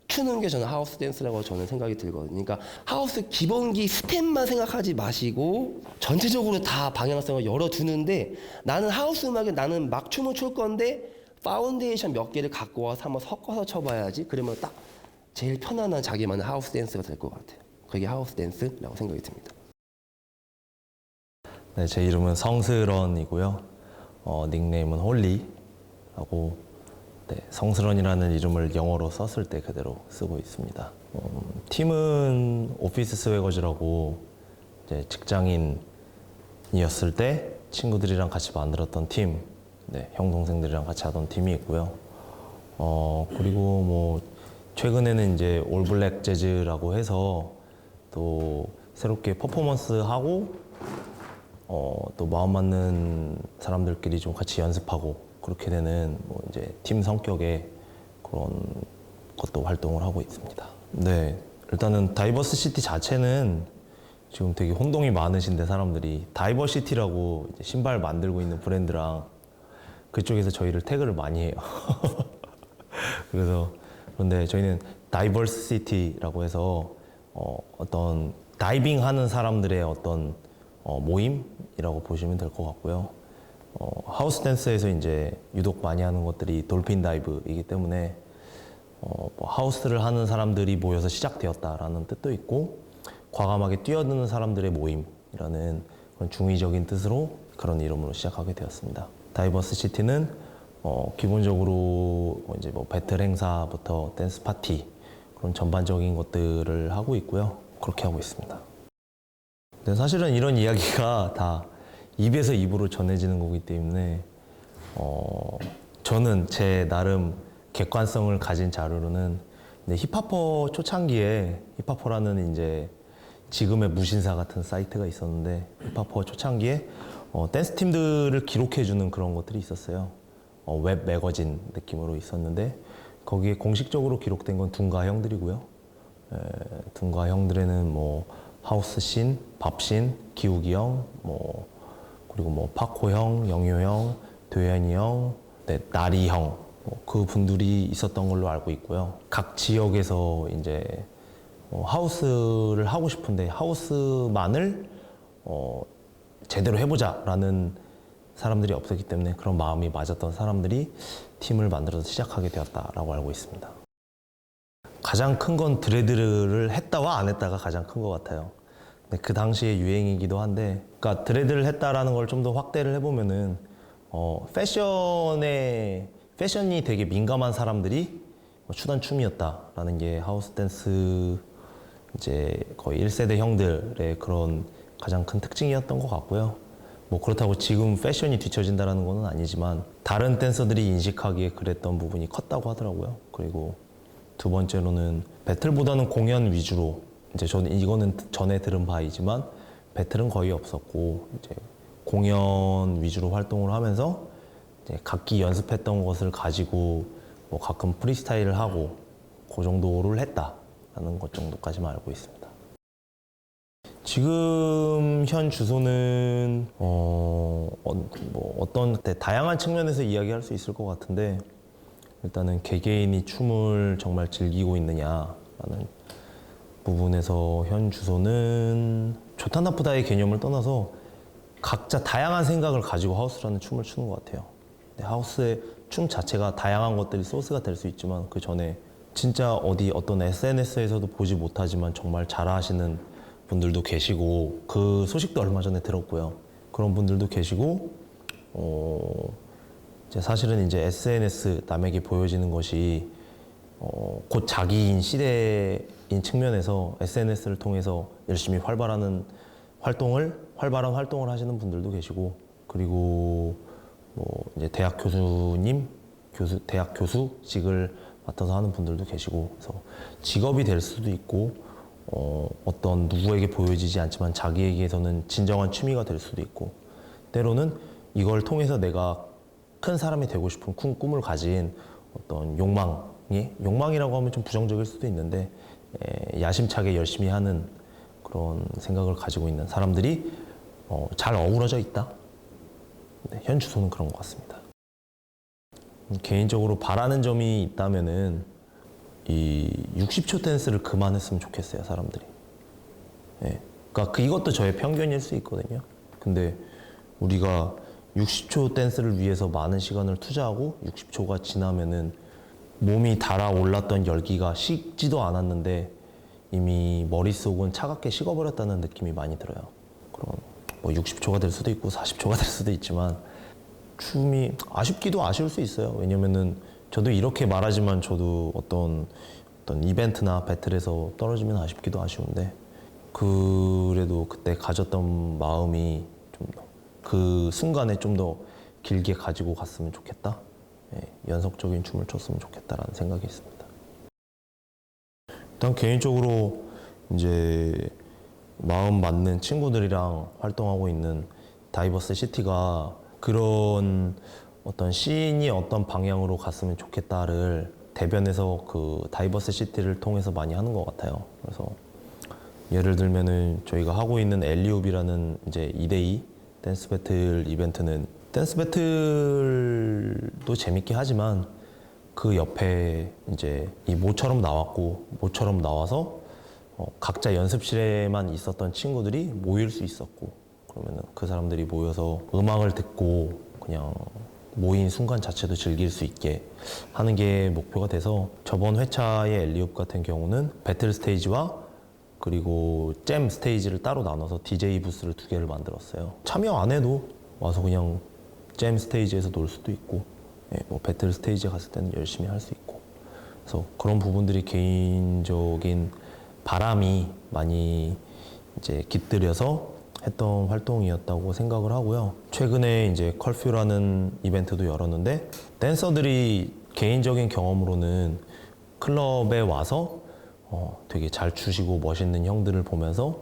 추는 게 저는 하우스 댄스라고 저는 생각이 들거든요. 그러니까 하우스 기본기 스텝만 생각하지 마시고 전체적으로 다 방향성을 열어두는데, 나는 하우스 음악에 나는 막 춤을 출 건데 파운데이션 몇 개를 갖고 와서 한번 섞어서 쳐봐야지. 그러면 딱 제일 편안한 자기만의 하우스 댄스가 될 것 같아요. 그게 하우스 댄스라고 생각이 듭니다. 네, 제 이름은 성스런이고요. 닉네임은 홀리하고, 네, 성스런이라는 이름을 영어로 썼을 때 그대로 쓰고 있습니다. 팀은 오피스 스웨거즈라고 이제 직장인이었을 때 친구들이랑 같이 만들었던 팀, 네, 형 동생들이랑 같이 하던 팀이 있고요. 그리고 뭐 최근에는 이제 올블랙 재즈라고 해서 또 새롭게 퍼포먼스하고 또 마음 맞는 사람들끼리 좀 같이 연습하고 그렇게 되는 뭐 이제 팀 성격의 그런 것도 활동을 하고 있습니다. 네, 일단은 다이버시티 자체는 지금 되게 혼동이 많으신데, 사람들이 다이버시티라고 이제 신발 만들고 있는 브랜드랑 그쪽에서 저희를 태그를 많이 해요. 그런데 저희는 다이버시티라고 해서 어떤 다이빙 하는 사람들의 어떤 모임이라고 보시면 될 것 같고요. 하우스 댄스에서 이제 유독 많이 하는 것들이 돌핀 다이브이기 때문에 뭐 하우스를 하는 사람들이 모여서 시작되었다라는 뜻도 있고, 과감하게 뛰어드는 사람들의 모임이라는 그런 중의적인 뜻으로 그런 이름으로 시작하게 되었습니다. 다이버스 시티는 기본적으로 이제 뭐 배틀 행사부터 댄스 파티 그런 전반적인 것들을 하고 있고요. 그렇게 하고 있습니다. 근데 사실은 이런 이야기가 다 입에서 입으로 전해지는 거기 때문에 저는 제 나름 객관성을 가진 자료로는 힙합퍼 초창기에, 힙합퍼라는 이제 지금의 무신사 같은 사이트가 있었는데, 힙합퍼 초창기에 댄스 팀들을 기록해주는 그런 것들이 있었어요. 웹 매거진 느낌으로 있었는데, 거기에 공식적으로 기록된 건 둔가 형들이고요. 둔가 형들에는 뭐 하우스 씬, 밥 씬, 기욱이 형, 뭐 그리고 뭐 파코 형, 영효 형, 도현이 형, 네, 나리 형, 그 분들이 있었던 걸로 알고 있고요. 각 지역에서 이제 하우스를 하고 싶은데 하우스만을 제대로 해보자라는 사람들이 없었기 때문에 그런 마음이 맞았던 사람들이 팀을 만들어서 시작하게 되었다라고 알고 있습니다. 가장 큰 건 드레드를 했다와 안 했다가 가장 큰 것 같아요. 근데 그 당시의 유행이기도 한데, 그러니까 드레드를 했다라는 걸 좀 더 확대를 해보면은 패션이 되게 민감한 사람들이 추던 춤이었다라는 게 하우스 댄스 이제 거의 1세대 형들의 그런 가장 큰 특징이었던 것 같고요. 뭐 그렇다고 지금 패션이 뒤처진다라는 건 아니지만 다른 댄서들이 인식하기에 그랬던 부분이 컸다고 하더라고요. 그리고 두 번째로는 배틀보다는 공연 위주로, 이제 저는 이거는 전에 들은 바이지만 배틀은 거의 없었고 이제 공연 위주로 활동을 하면서 이제 각기 연습했던 것을 가지고 뭐 가끔 프리스타일을 하고 그 정도를 했다라는 것 정도까지만 알고 있습니다. 지금 현 주소는 뭐 어떤 다양한 측면에서 이야기할 수 있을 것 같은데, 일단은 개개인이 춤을 정말 즐기고 있느냐라는 부분에서 현 주소는 좋다 나쁘다의 개념을 떠나서 각자 다양한 생각을 가지고 하우스라는 춤을 추는 것 같아요. 하우스의 춤 자체가 다양한 것들이 소스가 될 수 있지만, 그 전에 진짜 어떤 SNS에서도 보지 못하지만 정말 잘하시는 분들도 계시고, 그 소식도 얼마 전에 들었고요. 그런 분들도 계시고, 이제 사실은 이제 SNS, 남에게 보여지는 것이 곧 자기인 시대인 측면에서 SNS를 통해서 열심히 활발하는 활발한 활동을 하시는 분들도 계시고, 그리고 뭐 이제 대학 교수직을 맡아서 하는 분들도 계시고, 그래서 직업이 될 수도 있고, 어떤 누구에게 보여지지 않지만 자기에게서는 진정한 취미가 될 수도 있고, 때로는 이걸 통해서 내가 큰 사람이 되고 싶은 꿈을 가진 어떤 욕망이라고 하면 좀 부정적일 수도 있는데, 야심차게 열심히 하는 그런 생각을 가지고 있는 사람들이 잘 어우러져 있다. 네, 현 주소는 그런 것 같습니다. 개인적으로 바라는 점이 있다면은 이 60초 댄스를 그만했으면 좋겠어요, 사람들이. 네. 그러니까 이것도 저의 편견일 수 있거든요. 근데 우리가 60초 댄스를 위해서 많은 시간을 투자하고 60초가 지나면은 몸이 달아올랐던 열기가 식지도 않았는데 이미 머릿속은 차갑게 식어버렸다는 느낌이 많이 들어요. 그럼 뭐 60초가 될 수도 있고 40초가 될 수도 있지만 춤이 아쉽기도 아쉬울 수 있어요. 왜냐면은 저도 이렇게 말하지만 저도 어떤 이벤트나 배틀에서 떨어지면 아쉽기도 아쉬운데, 그래도 그때 가졌던 마음이 좀 그 순간에 좀 더 길게 가지고 갔으면 좋겠다. 연속적인 춤을 췄으면 좋겠다라는 생각이 있습니다. 일단 개인적으로 이제 마음 맞는 친구들이랑 활동하고 있는 다이버스 시티가 그런 어떤 씬이 어떤 방향으로 갔으면 좋겠다를 대변해서 그 다이버스 시티를 통해서 많이 하는 것 같아요. 그래서 예를 들면은 저희가 하고 있는 엘리옵이라는 이제 2대2 댄스 배틀 이벤트는 댄스 배틀도 재밌게 하지만 그 옆에 이제 이 모처럼 나와서 각자 연습실에만 있었던 친구들이 모일 수 있었고, 그러면은 그 사람들이 모여서 음악을 듣고 그냥 모인 순간 자체도 즐길 수 있게 하는 게 목표가 돼서, 저번 회차의 엘리옵 같은 경우는 배틀 스테이지와 그리고 잼 스테이지를 따로 나눠서 DJ 부스를 2개를 만들었어요. 참여 안 해도 와서 그냥 잼 스테이지에서 놀 수도 있고, 뭐 배틀 스테이지에 갔을 때는 열심히 할 수 있고, 그래서 그런 부분들이 개인적인 바람이 많이 이제 깃들여서 했던 활동이었다고 생각을 하고요. 최근에 이제 컬퓨라는 이벤트도 열었는데, 댄서들이 개인적인 경험으로는 클럽에 와서 되게 잘 추시고 멋있는 형들을 보면서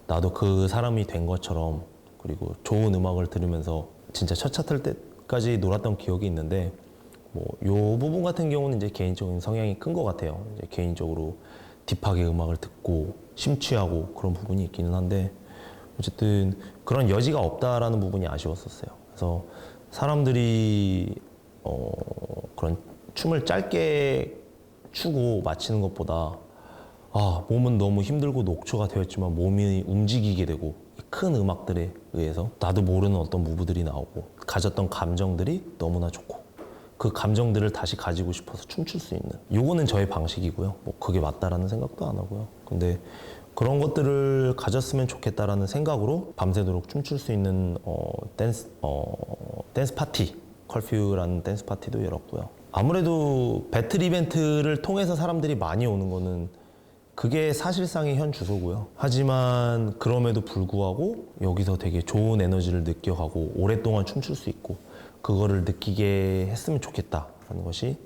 나도 그 사람이 된 것처럼, 그리고 좋은 음악을 들으면서 진짜 첫 차 탈 때까지 놀았던 기억이 있는데, 뭐 요 부분 같은 경우는 이제 개인적인 성향이 큰 것 같아요. 이제 개인적으로 딥하게 음악을 듣고 심취하고 그런 부분이 있기는 한데, 어쨌든 그런 여지가 없다라는 부분이 아쉬웠었어요. 그래서 사람들이 그런 춤을 짧게 추고 마치는 것보다 몸은 너무 힘들고 녹초가 되었지만 몸이 움직이게 되고 큰 음악들에 의해서 나도 모르는 어떤 무브들이 나오고 가졌던 감정들이 너무나 좋고 그 감정들을 다시 가지고 싶어서 춤출 수 있는, 요거는 저의 방식이고요. 뭐 그게 맞다라는 생각도 안 하고요. 근데 그런 것들을 가졌으면 좋겠다라는 생각으로 밤새도록 춤출 수 있는 댄스 파티, 컬퓨라는 댄스 파티도 열었고요. 아무래도 배틀 이벤트를 통해서 사람들이 많이 오는 거는 그게 사실상의 현 주소고요. 하지만 그럼에도 불구하고 여기서 되게 좋은 에너지를 느껴가고 오랫동안 춤출 수 있고 그거를 느끼게 했으면 좋겠다라는 것이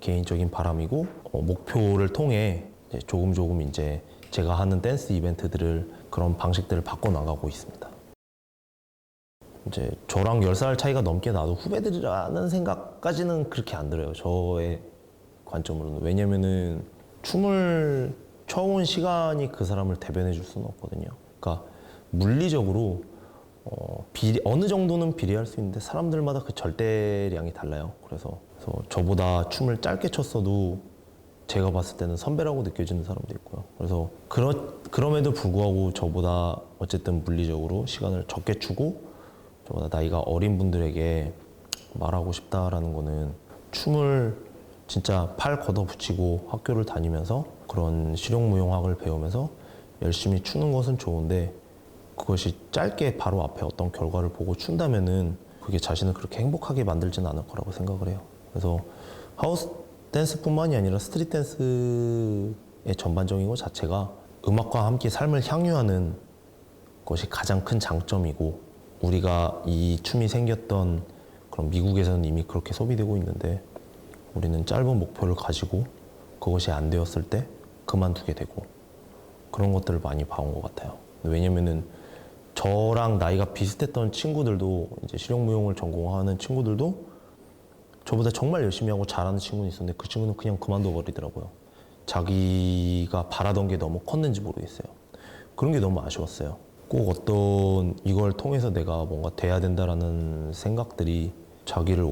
개인적인 바람이고, 목표를 통해 이제 조금 이제 제가 하는 댄스 이벤트들을 그런 방식들을 바꿔나가고 있습니다. 이제 저랑 10살 차이가 넘게 나도 후배들이라는 생각까지는 그렇게 안 들어요. 저의 관점으로는. 왜냐면은 춤을 춰온 시간이 그 사람을 대변해 줄 수는 없거든요. 그러니까 물리적으로 어느 정도는 비례할 수 있는데 사람들마다 그 절대량이 달라요. 그래서 저보다 춤을 짧게 췄어도 제가 봤을 때는 선배라고 느껴지는 사람도 있고요. 그래서 그럼에도 불구하고 저보다 어쨌든 물리적으로 시간을 적게 추고 저보다 나이가 어린 분들에게 말하고 싶다라는 거는, 춤을 진짜 팔 걷어붙이고 학교를 다니면서 그런 실용무용학을 배우면서 열심히 추는 것은 좋은데, 그것이 짧게 바로 앞에 어떤 결과를 보고 춘다면은 그게 자신을 그렇게 행복하게 만들지는 않을 거라고 생각을 해요. 그래서 하우스 댄스뿐만이 아니라 스트릿 댄스의 전반적인 것 자체가 음악과 함께 삶을 향유하는 것이 가장 큰 장점이고 우리가 이 춤이 생겼던 그런 미국에서는 이미 그렇게 소비되고 있는데 우리는 짧은 목표를 가지고 그것이 안 되었을 때 그만두게 되고 그런 것들을 많이 봐온 것 같아요. 왜냐면은 저랑 나이가 비슷했던 친구들도 이제 실용무용을 전공하는 친구들도 저보다 정말 열심히 하고 잘하는 친구는 있었는데 그 친구는 그냥 그만둬 버리더라고요. 자기가 바라던 게 너무 컸는지 모르겠어요. 그런 게 너무 아쉬웠어요. 꼭 어떤 이걸 통해서 내가 뭔가 돼야 된다라는 생각들이 자기를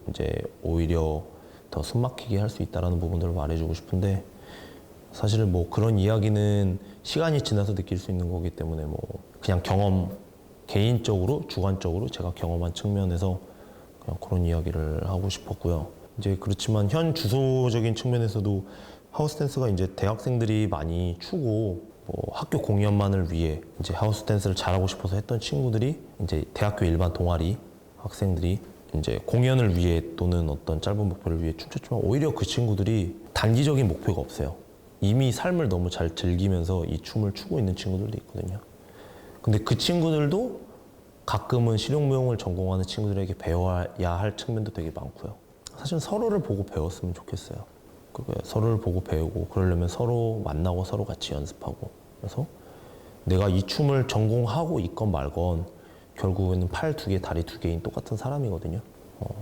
이제 오히려 더 숨막히게 할 수 있다라는 부분들을 말해주고 싶은데 사실 뭐 그런 이야기는 시간이 지나서 느낄 수 있는 거기 때문에 뭐 그냥 개인적으로 주관적으로 제가 경험한 측면에서 그냥 그런 이야기를 하고 싶었고요. 이제 그렇지만 현 주소적인 측면에서도 하우스 댄스가 이제 대학생들이 많이 추고 뭐 학교 공연만을 위해 이제 하우스 댄스를 잘하고 싶어서 했던 친구들이 이제 대학교 일반 동아리 학생들이 이제 공연을 위해 또는 어떤 짧은 목표를 위해 춤췄지만 오히려 그 친구들이 단기적인 목표가 없어요. 이미 삶을 너무 잘 즐기면서 이 춤을 추고 있는 친구들도 있거든요. 근데 그 친구들도 가끔은 실용무용을 전공하는 친구들에게 배워야 할 측면도 되게 많고요. 사실 서로를 보고 배웠으면 좋겠어요. 서로를 보고 배우고 그러려면 서로 만나고 서로 같이 연습하고 그래서 내가 이 춤을 전공하고 있건 말건 결국에는 팔 두 개, 다리 두 개인 똑같은 사람이거든요.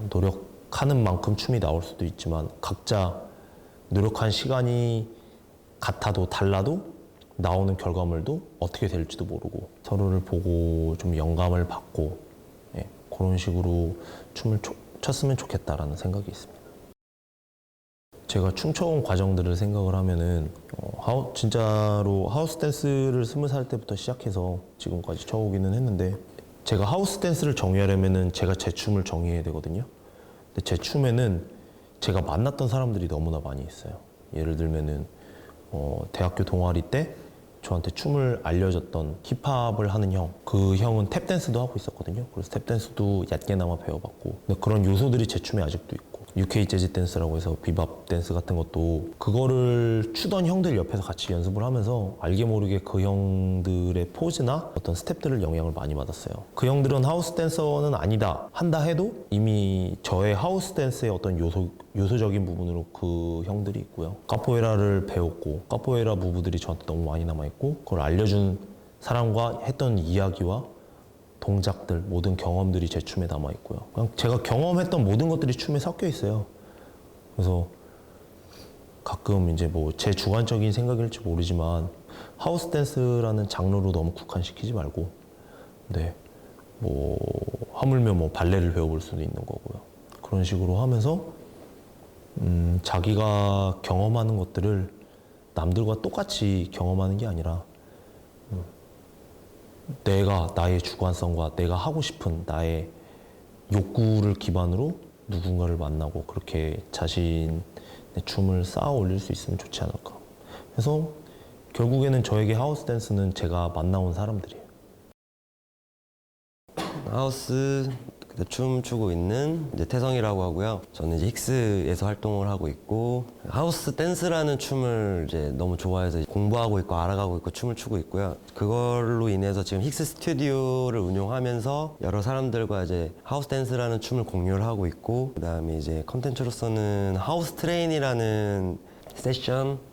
노력하는 만큼 춤이 나올 수도 있지만 각자 노력한 시간이 같아도 달라도 나오는 결과물도 어떻게 될지도 모르고 서로를 보고 좀 영감을 받고 그런 식으로 춤을 췄으면 좋겠다라는 생각이 있습니다. 제가 춤춰온 과정들을 생각을 하면은 진짜로 하우스 댄스를 20살 때부터 시작해서 지금까지 춰오기는 했는데 제가 하우스 댄스를 정의하려면은 제가 제 춤을 정의해야 되거든요. 근데 제 춤에는 제가 만났던 사람들이 너무나 많이 있어요. 예를 들면은 대학교 동아리 때 저한테 춤을 알려줬던 힙합을 하는 형, 그 형은 탭댄스도 하고 있었거든요. 그래서 탭댄스도 얕게나마 배워봤고 근데 그런 요소들이 제 춤에 아직도 있고 UK 재즈 댄스라고 해서 비밥 댄스 같은 것도 그거를 추던 형들 옆에서 같이 연습을 하면서 알게 모르게 그 형들의 포즈나 어떤 스텝들을 영향을 많이 받았어요. 그 형들은 하우스 댄서는 아니다 한다 해도 이미 저의 하우스 댄스의 어떤 요소적인 부분으로 그 형들이 있고요. 카포에라를 배웠고 카포에라 무브들이 저한테 너무 많이 남아있고 그걸 알려준 사람과 했던 이야기와 동작들, 모든 경험들이 제 춤에 남아있고요. 그냥 제가 경험했던 모든 것들이 춤에 섞여 있어요. 그래서 가끔 이제 뭐 제 주관적인 생각일지 모르지만 하우스 댄스라는 장르로 너무 국한시키지 말고 뭐 하물며 뭐 발레를 배워볼 수도 있는 거고요. 그런 식으로 하면서 자기가 경험하는 것들을 남들과 똑같이 경험하는 게 아니라 나의 주관성과 내가 하고 싶은 나의 욕구를 기반으로 누군가를 만나고 그렇게 자신의 춤을 쌓아 올릴 수 있으면 좋지 않을까. 그래서 결국에는 저에게 하우스 댄스는 제가 만나온 사람들이에요. 하우스 춤 추고 있는 이제 태성이라고 하고요. 저는 이제 힉스에서 활동을 하고 있고 하우스 댄스라는 춤을 이제 너무 좋아해서 공부하고 있고 알아가고 있고 춤을 추고 있고요. 그걸로 인해서 지금 힉스 스튜디오를 운영하면서 여러 사람들과 이제 하우스 댄스라는 춤을 공유를 하고 있고 그다음에 이제 컨텐츠로서는 하우스 트레인이라는 세션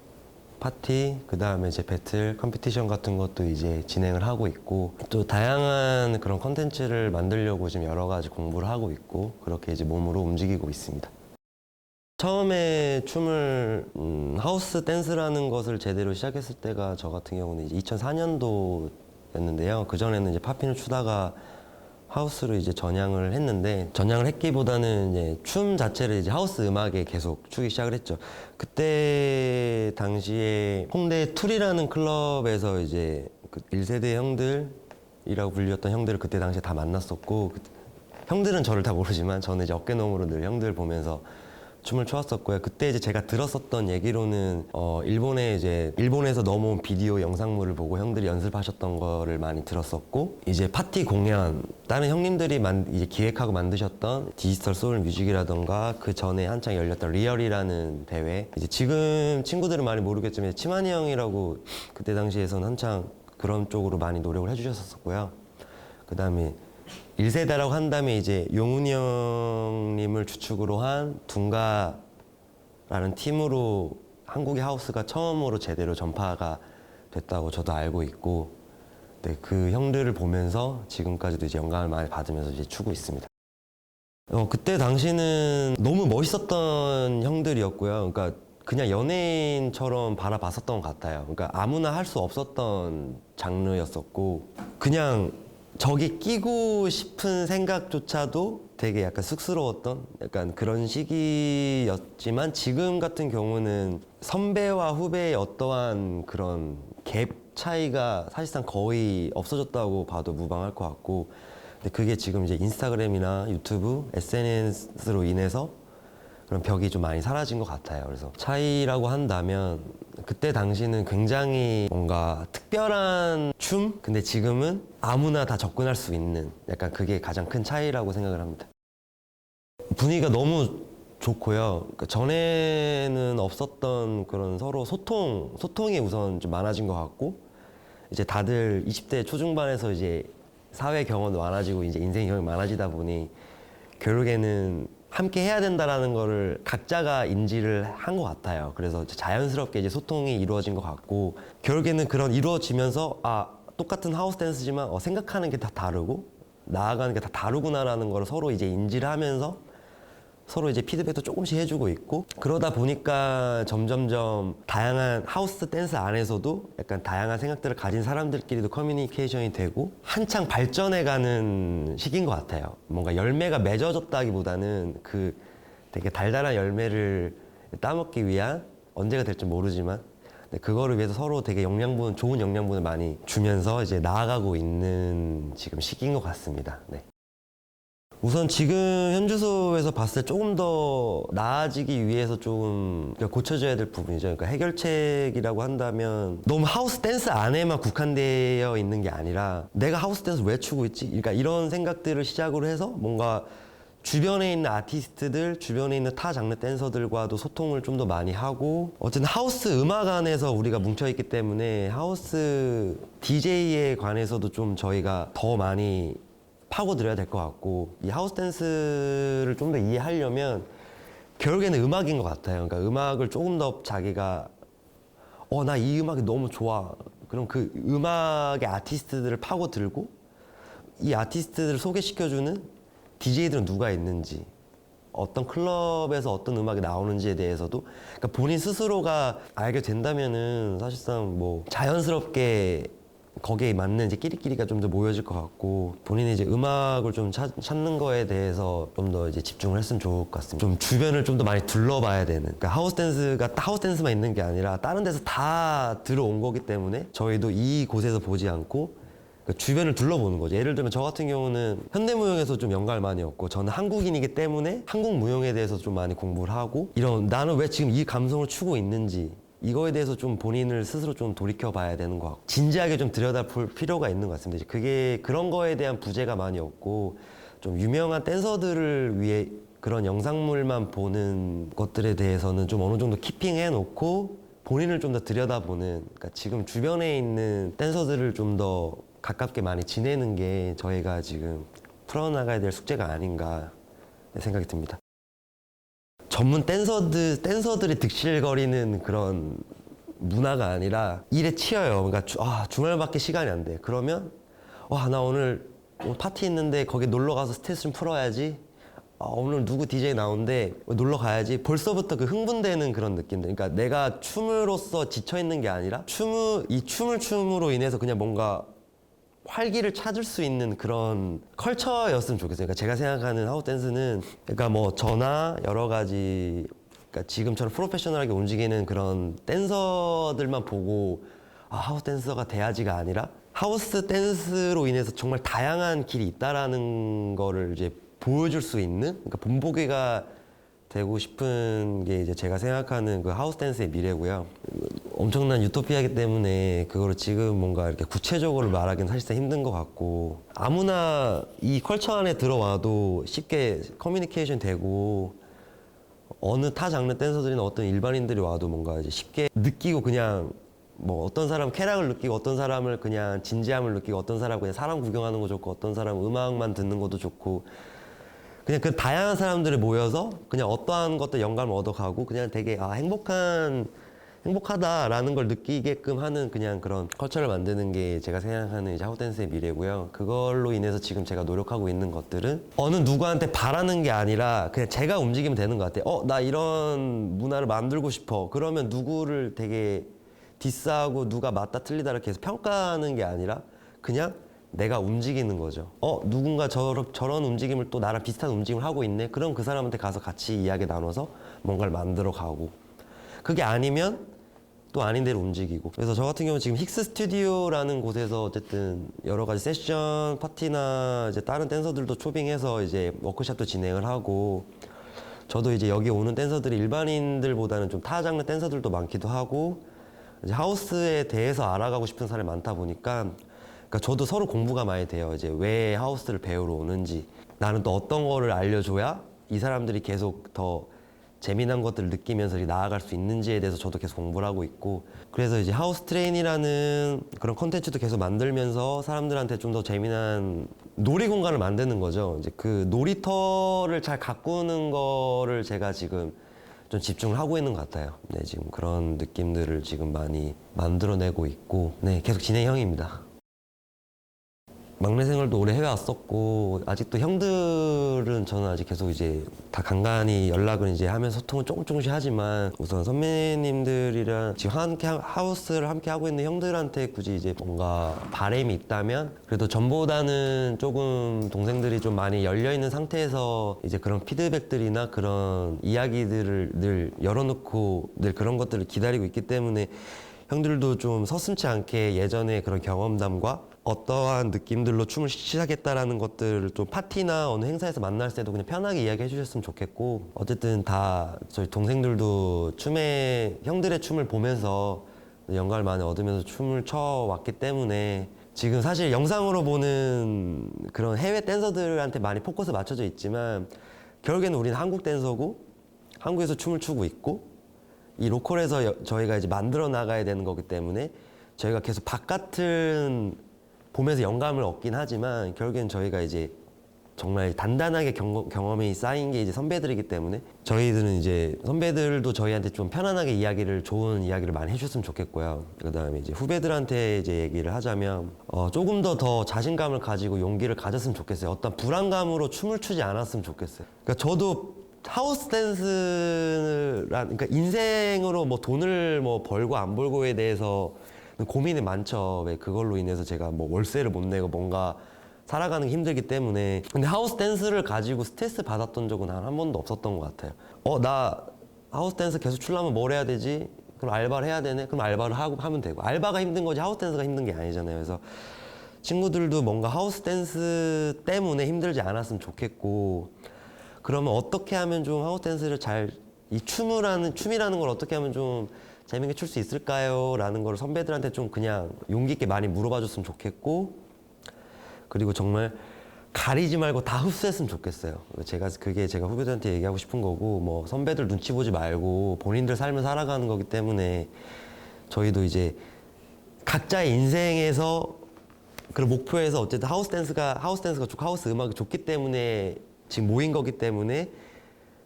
파티, 그 다음에 이제 배틀, 컴피티션 같은 것도 이제 진행을 하고 있고 또 다양한 그런 컨텐츠를 만들려고 지금 여러 가지 공부를 하고 있고 그렇게 이제 몸으로 움직이고 있습니다. 처음에 춤을 하우스 댄스라는 것을 제대로 시작했을 때가 저 같은 경우는 이제 2004년도였는데요. 그전에는 이제 팝핀을 추다가 하우스로 이제 전향을 했는데 전향을 했기보다는 이제 춤 자체를 이제 하우스 음악에 계속 추기 시작을 했죠. 그때 당시에 홍대 툴이라는 클럽에서 이제 그 1세대 형들이라고 불렸던 형들을 그때 당시에 다 만났었고 형들은 저를 다 모르지만 저는 이제 어깨너머로 늘 형들 보면서 춤을 추었었고요. 그때 이제 제가 들었었던 얘기로는 일본에서 넘어온 비디오 영상물을 보고 형들이 연습하셨던 거를 많이 들었었고 이제 파티 공연 다른 형님들이 이제 기획하고 만드셨던 디지털 소울 뮤직이라던가 그 전에 한창 열렸던 리얼이라는 대회 이제 지금 친구들은 많이 모르겠지만 치마니 형이라고 그때 당시에서는 한창 그런 쪽으로 많이 노력을 해주셨었고요. 그다음에 1세대라고 한다면 이제 용훈이 형님을 주축으로 한 둔가라는 팀으로 한국의 하우스가 처음으로 제대로 전파가 됐다고 저도 알고 있고, 네, 그 형들을 보면서 지금까지도 이제 영감을 많이 받으면서 이제 추고 있습니다. 그때 당시는 너무 멋있었던 형들이었고요. 그러니까 그냥 연예인처럼 바라봤었던 것 같아요. 그러니까 아무나 할 수 없었던 장르였었고, 그냥 저기 끼고 싶은 생각조차도 되게 약간 쑥스러웠던 약간 그런 시기였지만, 지금 같은 경우는 선배와 후배의 어떠한 그런 갭 차이가 사실상 거의 없어졌다고 봐도 무방할 것 같고, 근데 그게 지금 이제 인스타그램이나 유튜브, SNS로 인해서 그런 벽이 좀 많이 사라진 것 같아요. 그래서 차이라고 한다면 그때 당시는 굉장히 뭔가 특별한 춤? 근데 지금은 아무나 다 접근할 수 있는, 약간 그게 가장 큰 차이라고 생각을 합니다. 분위기가 너무 좋고요. 그러니까 전에는 없었던 그런 서로 소통이 우선 좀 많아진 것 같고, 이제 다들 20대 초중반에서 이제 사회 경험도 많아지고 이제 인생 경험이 많아지다 보니 결국에는 함께 해야 된다라는 거를 각자가 인지를 한 것 같아요. 그래서 자연스럽게 이제 소통이 이루어진 것 같고, 결국에는 그런 이루어지면서 똑같은 하우스 댄스지만 생각하는 게 다 다르고 나아가는 게 다 다르구나라는 걸 서로 이제 인지를 하면서 서로 이제 피드백도 조금씩 해주고 있고, 그러다 보니까 점점점 다양한 하우스 댄스 안에서도 약간 다양한 생각들을 가진 사람들끼리도 커뮤니케이션이 되고 한창 발전해가는 시기인 것 같아요. 뭔가 열매가 맺어졌다기보다는 그 되게 달달한 열매를 따먹기 위한, 언제가 될지 모르지만 그거를 위해서 서로 되게 좋은 영양분을 많이 주면서 이제 나아가고 있는 지금 시기인 것 같습니다. 네. 우선 지금 현주소에서 봤을 때 조금 더 나아지기 위해서 좀 고쳐져야 될 부분이죠. 그러니까 해결책이라고 한다면 너무 하우스 댄스 안에만 국한되어 있는 게 아니라 내가 하우스 댄스 왜 추고 있지? 그러니까 이런 생각들을 시작으로 해서 뭔가 주변에 있는 아티스트들, 주변에 있는 타 장르 댄서들과도 소통을 좀 더 많이 하고, 어쨌든 하우스 음악 안에서 우리가 뭉쳐있기 때문에 하우스 DJ에 관해서도 좀 저희가 더 많이 파고들어야 될 것 같고, 이 하우스 댄스를 좀 더 이해하려면 결국에는 음악인 것 같아요. 그러니까 음악을 조금 더 자기가 나 이 음악이 너무 좋아. 그럼 그 음악의 아티스트들을 파고들고 이 아티스트들을 소개시켜주는 DJ들은 누가 있는지, 어떤 클럽에서 어떤 음악이 나오는지에 대해서도 그러니까 본인 스스로가 알게 된다면은 사실상 뭐 자연스럽게 거기에 맞는 이제 끼리끼리가 좀 더 모여질 것 같고, 본인이 이제 음악을 좀 찾는 거에 대해서 좀 더 이제 집중을 했으면 좋을 것 같습니다. 좀 주변을 좀 더 많이 둘러봐야 되는, 그러니까 하우스 댄스가 하우스 댄스만 있는 게 아니라 다른 데서 다 들어온 거기 때문에 저희도 이 곳에서 보지 않고 그러니까 주변을 둘러보는 거죠. 예를 들면 저 같은 경우는 현대무용에서 좀 영감을 많이 얻고, 저는 한국인이기 때문에 한국 무용에 대해서 좀 많이 공부를 하고, 이런 나는 왜 지금 이 감성을 추고 있는지 이거에 대해서 좀 본인을 스스로 좀 돌이켜 봐야 되는 것 같고, 진지하게 좀 들여다볼 필요가 있는 것 같습니다. 그게 그런 거에 대한 부재가 많이 없고, 좀 유명한 댄서들을 위해 그런 영상물만 보는 것들에 대해서는 좀 어느 정도 키핑해 놓고 본인을 좀 더 들여다보는, 그러니까 지금 주변에 있는 댄서들을 좀 더 가깝게 많이 지내는 게 저희가 지금 풀어나가야 될 숙제가 아닌가 생각이 듭니다. 전문 댄서들이 득실거리는 그런 문화가 아니라 일에 치여요. 그러니까 주말밖에 시간이 안 돼. 그러면 나 오늘 파티 있는데 거기 놀러 가서 스트레스 좀 풀어야지. 오늘 누구 DJ 나오는데 놀러 가야지. 벌써부터 그 흥분되는 그런 느낌들. 그러니까 내가 춤으로써 지쳐 있는 게 아니라 이 춤을 춤으로 인해서 그냥 뭔가 활기를 찾을 수 있는 그런 컬처였으면 좋겠어요. 그러니까 제가 생각하는 하우스 댄스는, 그러니까 뭐 저나 여러 가지, 그러니까 지금처럼 프로페셔널하게 움직이는 그런 댄서들만 보고 하우스 댄서가 돼야지가 아니라, 하우스 댄스로 인해서 정말 다양한 길이 있다라는 거를 이제 보여줄 수 있는, 그러니까 본보기가 되고 싶은 게 이제 제가 생각하는 그 하우스 댄스의 미래고요. 엄청난 유토피아이기 때문에 그거를 지금 뭔가 이렇게 구체적으로 말하기는 사실상 힘든 것 같고, 아무나 이 컬처 안에 들어와도 쉽게 커뮤니케이션 되고, 어느 타 장르 댄서들이나 어떤 일반인들이 와도 뭔가 이제 쉽게 느끼고 그냥 뭐 어떤 사람 쾌락을 느끼고 어떤 사람을 그냥 진지함을 느끼고 어떤 사람 그냥 사람 구경하는 거 좋고 어떤 사람 음악만 듣는 것도 좋고 그냥 그 다양한 사람들이 모여서 그냥 어떠한 것도 영감을 얻어가고 그냥 되게 행복하다라는 걸 느끼게끔 하는 그냥 그런 컬처를 만드는 게 제가 생각하는 이제 하우스댄스의 미래고요. 그걸로 인해서 지금 제가 노력하고 있는 것들은 어느 누구한테 바라는 게 아니라 그냥 제가 움직이면 되는 것 같아요. 나 이런 문화를 만들고 싶어. 그러면 누구를 되게 디스하고 누가 맞다 틀리다를 계속 평가하는 게 아니라 그냥 내가 움직이는 거죠. 누군가 저런 움직임을 또 나랑 비슷한 움직임을 하고 있네. 그럼 그 사람한테 가서 같이 이야기 나눠서 뭔가를 만들어 가고 그게 아니면 또 아닌 대로 움직이고. 그래서 저 같은 경우는 지금 힉스 스튜디오라는 곳에서 어쨌든 여러 가지 세션 파티나 이제 다른 댄서들도 초빙해서 이제 워크숍도 진행을 하고 저도 이제 여기 오는 댄서들이 일반인들보다는 좀 타 장르 댄서들도 많기도 하고 이제 하우스에 대해서 알아가고 싶은 사람이 많다 보니까 그러니까 저도 서로 공부가 많이 돼요. 이제 왜 하우스를 배우러 오는지 나는 또 어떤 거를 알려줘야 이 사람들이 계속 더 재미난 것들을 느끼면서 나아갈 수 있는지에 대해서 저도 계속 공부를 하고 있고 그래서 이제 하우스 트레인이라는 그런 콘텐츠도 계속 만들면서 사람들한테 좀 더 재미난 놀이 공간을 만드는 거죠. 이제 그 놀이터를 잘 가꾸는 거를 제가 지금 좀 집중을 하고 있는 것 같아요. 네, 지금 그런 느낌들을 지금 많이 만들어내고 있고 네, 계속 진행형입니다. 막내 생활도 오래 해왔었고 아직도 형들은 저는 아직 계속 이제 다 간간히 연락을 이제 하면서 소통을 조금씩 하지만 우선 선배님들이랑 지금 함께 하우스를 함께 하고 있는 형들한테 굳이 이제 뭔가 바람이 있다면 그래도 전보다는 조금 동생들이 좀 많이 열려 있는 상태에서 이제 그런 피드백들이나 그런 이야기들을 늘 열어놓고 늘 그런 것들을 기다리고 있기 때문에 형들도 좀 서슴지 않게 예전에 그런 경험담과 어떠한 느낌들로 춤을 시작했다라는 것들을 좀 파티나 어느 행사에서 만날 때도 그냥 편하게 이야기해 주셨으면 좋겠고 어쨌든 다 저희 동생들도 형들의 춤을 보면서 영감을 많이 얻으면서 춤을 춰왔기 때문에 지금 사실 영상으로 보는 그런 해외 댄서들한테 많이 포커스 맞춰져 있지만 결국에는 우리는 한국 댄서고 한국에서 춤을 추고 있고 이 로컬에서 저희가 이제 만들어 나가야 되는 거기 때문에 저희가 계속 바깥은 보면서 영감을 얻긴 하지만 결국엔 저희가 이제 정말 단단하게 경험이 쌓인 게 이제 선배들이기 때문에 저희들은 이제 선배들도 저희한테 좀 편안하게 좋은 이야기를 많이 해줬으면 좋겠고요. 그다음에 이제 후배들한테 이제 얘기를 하자면 조금 더 자신감을 가지고 용기를 가졌으면 좋겠어요. 어떤 불안감으로 춤을 추지 않았으면 좋겠어요. 그러니까 저도 하우스 그러니까 인생으로 뭐 돈을 뭐 벌고 안 벌고에 대해서 고민이 많죠. 왜 그걸로 인해서 제가 뭐 월세를 못 내고 뭔가 살아가는 게 힘들기 때문에. 근데 하우스 댄스를 가지고 스트레스 받았던 적은 한 번도 없었던 것 같아요. 나 하우스 댄스 계속 추려면 뭘 해야 되지? 그럼 알바를 해야 되네? 그럼 알바를 하면 되고. 알바가 힘든 거지 하우스 댄스가 힘든 게 아니잖아요. 그래서 친구들도 뭔가 하우스 댄스 때문에 힘들지 않았으면 좋겠고 그러면 어떻게 하면 좀 하우스 댄스를 이 춤이라는 걸 어떻게 하면 좀 재밌게 출 수 있을까요? 라는 걸 선배들한테 좀 그냥 용기 있게 많이 물어봐 줬으면 좋겠고 그리고 정말 가리지 말고 다 흡수했으면 좋겠어요. 그게 제가 후배들한테 얘기하고 싶은 거고 뭐 선배들 눈치 보지 말고 본인들 삶을 살아가는 거기 때문에 저희도 이제 각자의 인생에서 그런 목표에서 어쨌든 하우스 댄스가 좋고 하우스 음악이 좋기 때문에 지금 모인 거기 때문에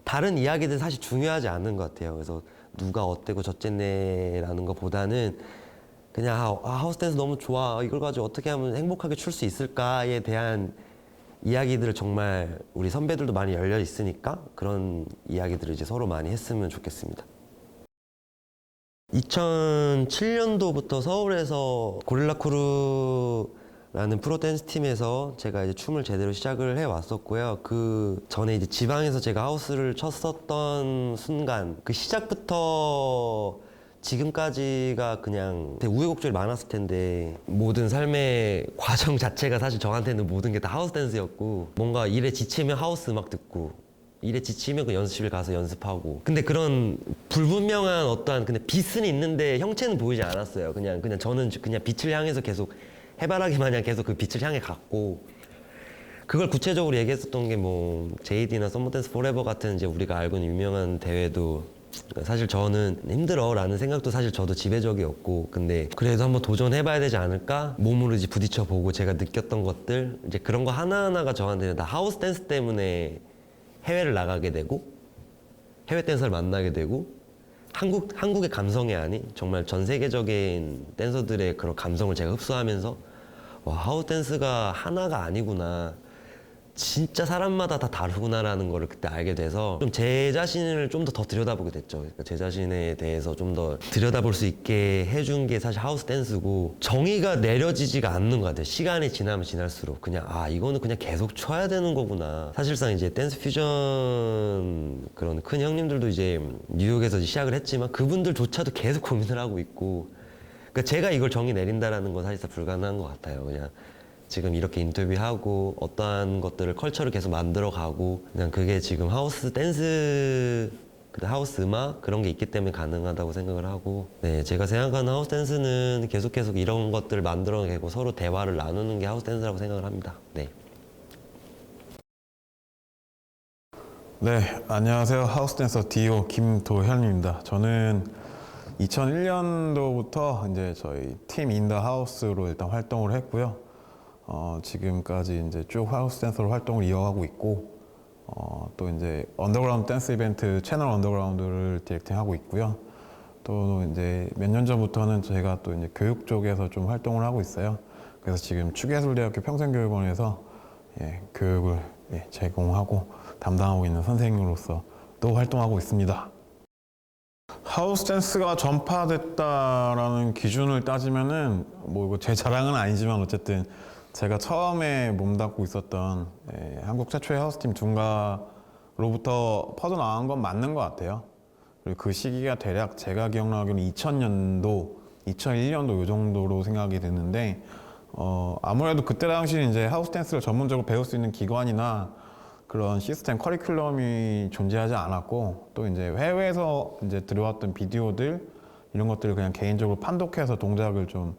다른 이야기들 사실 중요하지 않은 것 같아요. 그래서 누가 어때고 저쨌네라는 것보다는 그냥 하우스 댄스 너무 좋아. 이걸 가지고 어떻게 하면 행복하게 출 수 있을까에 대한 이야기들을 정말 우리 선배들도 많이 열려 있으니까 그런 이야기들을 이제 서로 많이 했으면 좋겠습니다. 2007년도부터 서울에서 고릴라 크루라는 프로 댄스 팀에서 제가 이제 춤을 제대로 시작을 해 왔었고요. 그 전에 이제 지방에서 제가 하우스를 쳤었던 순간 그 시작부터 지금까지가 그냥 되게 우여곡절이 많았을 텐데 모든 삶의 과정 자체가 사실 저한테는 모든 게 다 하우스 댄스였고 뭔가 일에 지치면 하우스 음악 듣고 일에 지치면 그 연습실 가서 연습하고 근데 그런 불분명한 어떠한 근데 빛은 있는데 형체는 보이지 않았어요. 그냥 저는 그냥 빛을 향해서 계속 해바라기 마냥 계속 그 빛을 향해 갔고 그걸 구체적으로 얘기했었던 게 뭐 JD나 썸머 댄스 포레버 같은 이제 우리가 알고 있는 유명한 대회도 사실 저는 힘들어라는 생각도 사실 저도 지배적이었고, 근데 그래도 한번 도전해봐야 되지 않을까? 몸으로 이제 부딪혀보고 제가 느꼈던 것들, 이제 그런 거 하나하나가 저한테는 다 하우스 댄스 때문에 해외를 나가게 되고, 해외 댄서를 만나게 되고, 한국의 감성이 아닌 정말 전 세계적인 댄서들의 그런 감성을 제가 흡수하면서, 와, 하우스 댄스가 하나가 아니구나. 진짜 사람마다 다 다르구나라는 거를 그때 알게 돼서 좀 제 자신을 좀 더 들여다보게 됐죠. 그러니까 제 자신에 대해서 좀 더 들여다볼 수 있게 해준 게 사실 하우스 댄스고, 정의가 내려지지가 않는 것 같아요. 시간이 지나면 지날수록 그냥 이거는 그냥 계속 쳐야 되는 거구나. 사실상 이제 댄스 퓨전 그런 큰 형님들도 이제 뉴욕에서 시작을 했지만 그분들조차도 계속 고민을 하고 있고, 그러니까 제가 이걸 정의 내린다라는 건 사실상 불가능한 것 같아요. 그냥 지금 이렇게 인터뷰하고 어떠한 것들을 컬처를 계속 만들어가고, 그냥 그게 지금 하우스 댄스, 하우스 음악 그런 게 있기 때문에 가능하다고 생각을 하고, 네, 제가 생각하는 하우스 댄스는 계속 이런 것들을 만들어내고 서로 대화를 나누는 게 하우스 댄스라고 생각을 합니다. 네. 네, 안녕하세요. 하우스 댄서 디오 김도현입니다. 저는 2001년도부터 이제 저희 팀 인더 하우스로 일단 활동을 했고요. 지금까지 이제 쭉 하우스 댄서로 활동을 이어가고 있고, 또 이제 언더그라운드 댄스 이벤트 채널 언더그라운드를 디렉팅하고 있고요. 또 이제 몇 년 전부터는 제가 또 이제 교육 쪽에서 좀 활동을 하고 있어요. 그래서 지금 추계술대학교 평생교육원에서 교육을 제공하고 담당하고 있는 선생님으로서 또 활동하고 있습니다. 하우스 댄스가 전파됐다라는 기준을 따지면은 뭐 이거 제 자랑은 아니지만 어쨌든 제가 처음에 몸담고 있었던 한국 최초의 하우스팀 둔가로부터 퍼져나간 건 맞는 것 같아요. 그리고 그 시기가 대략 제가 기억나기로는 2000년도, 2001년도 이 정도로 생각이 드는데, 아무래도 그때 당시 이제 하우스 댄스를 전문적으로 배울 수 있는 기관이나 그런 시스템 커리큘럼이 존재하지 않았고, 또 이제 해외에서 이제 들어왔던 비디오들 이런 것들을 그냥 개인적으로 판독해서 동작을 좀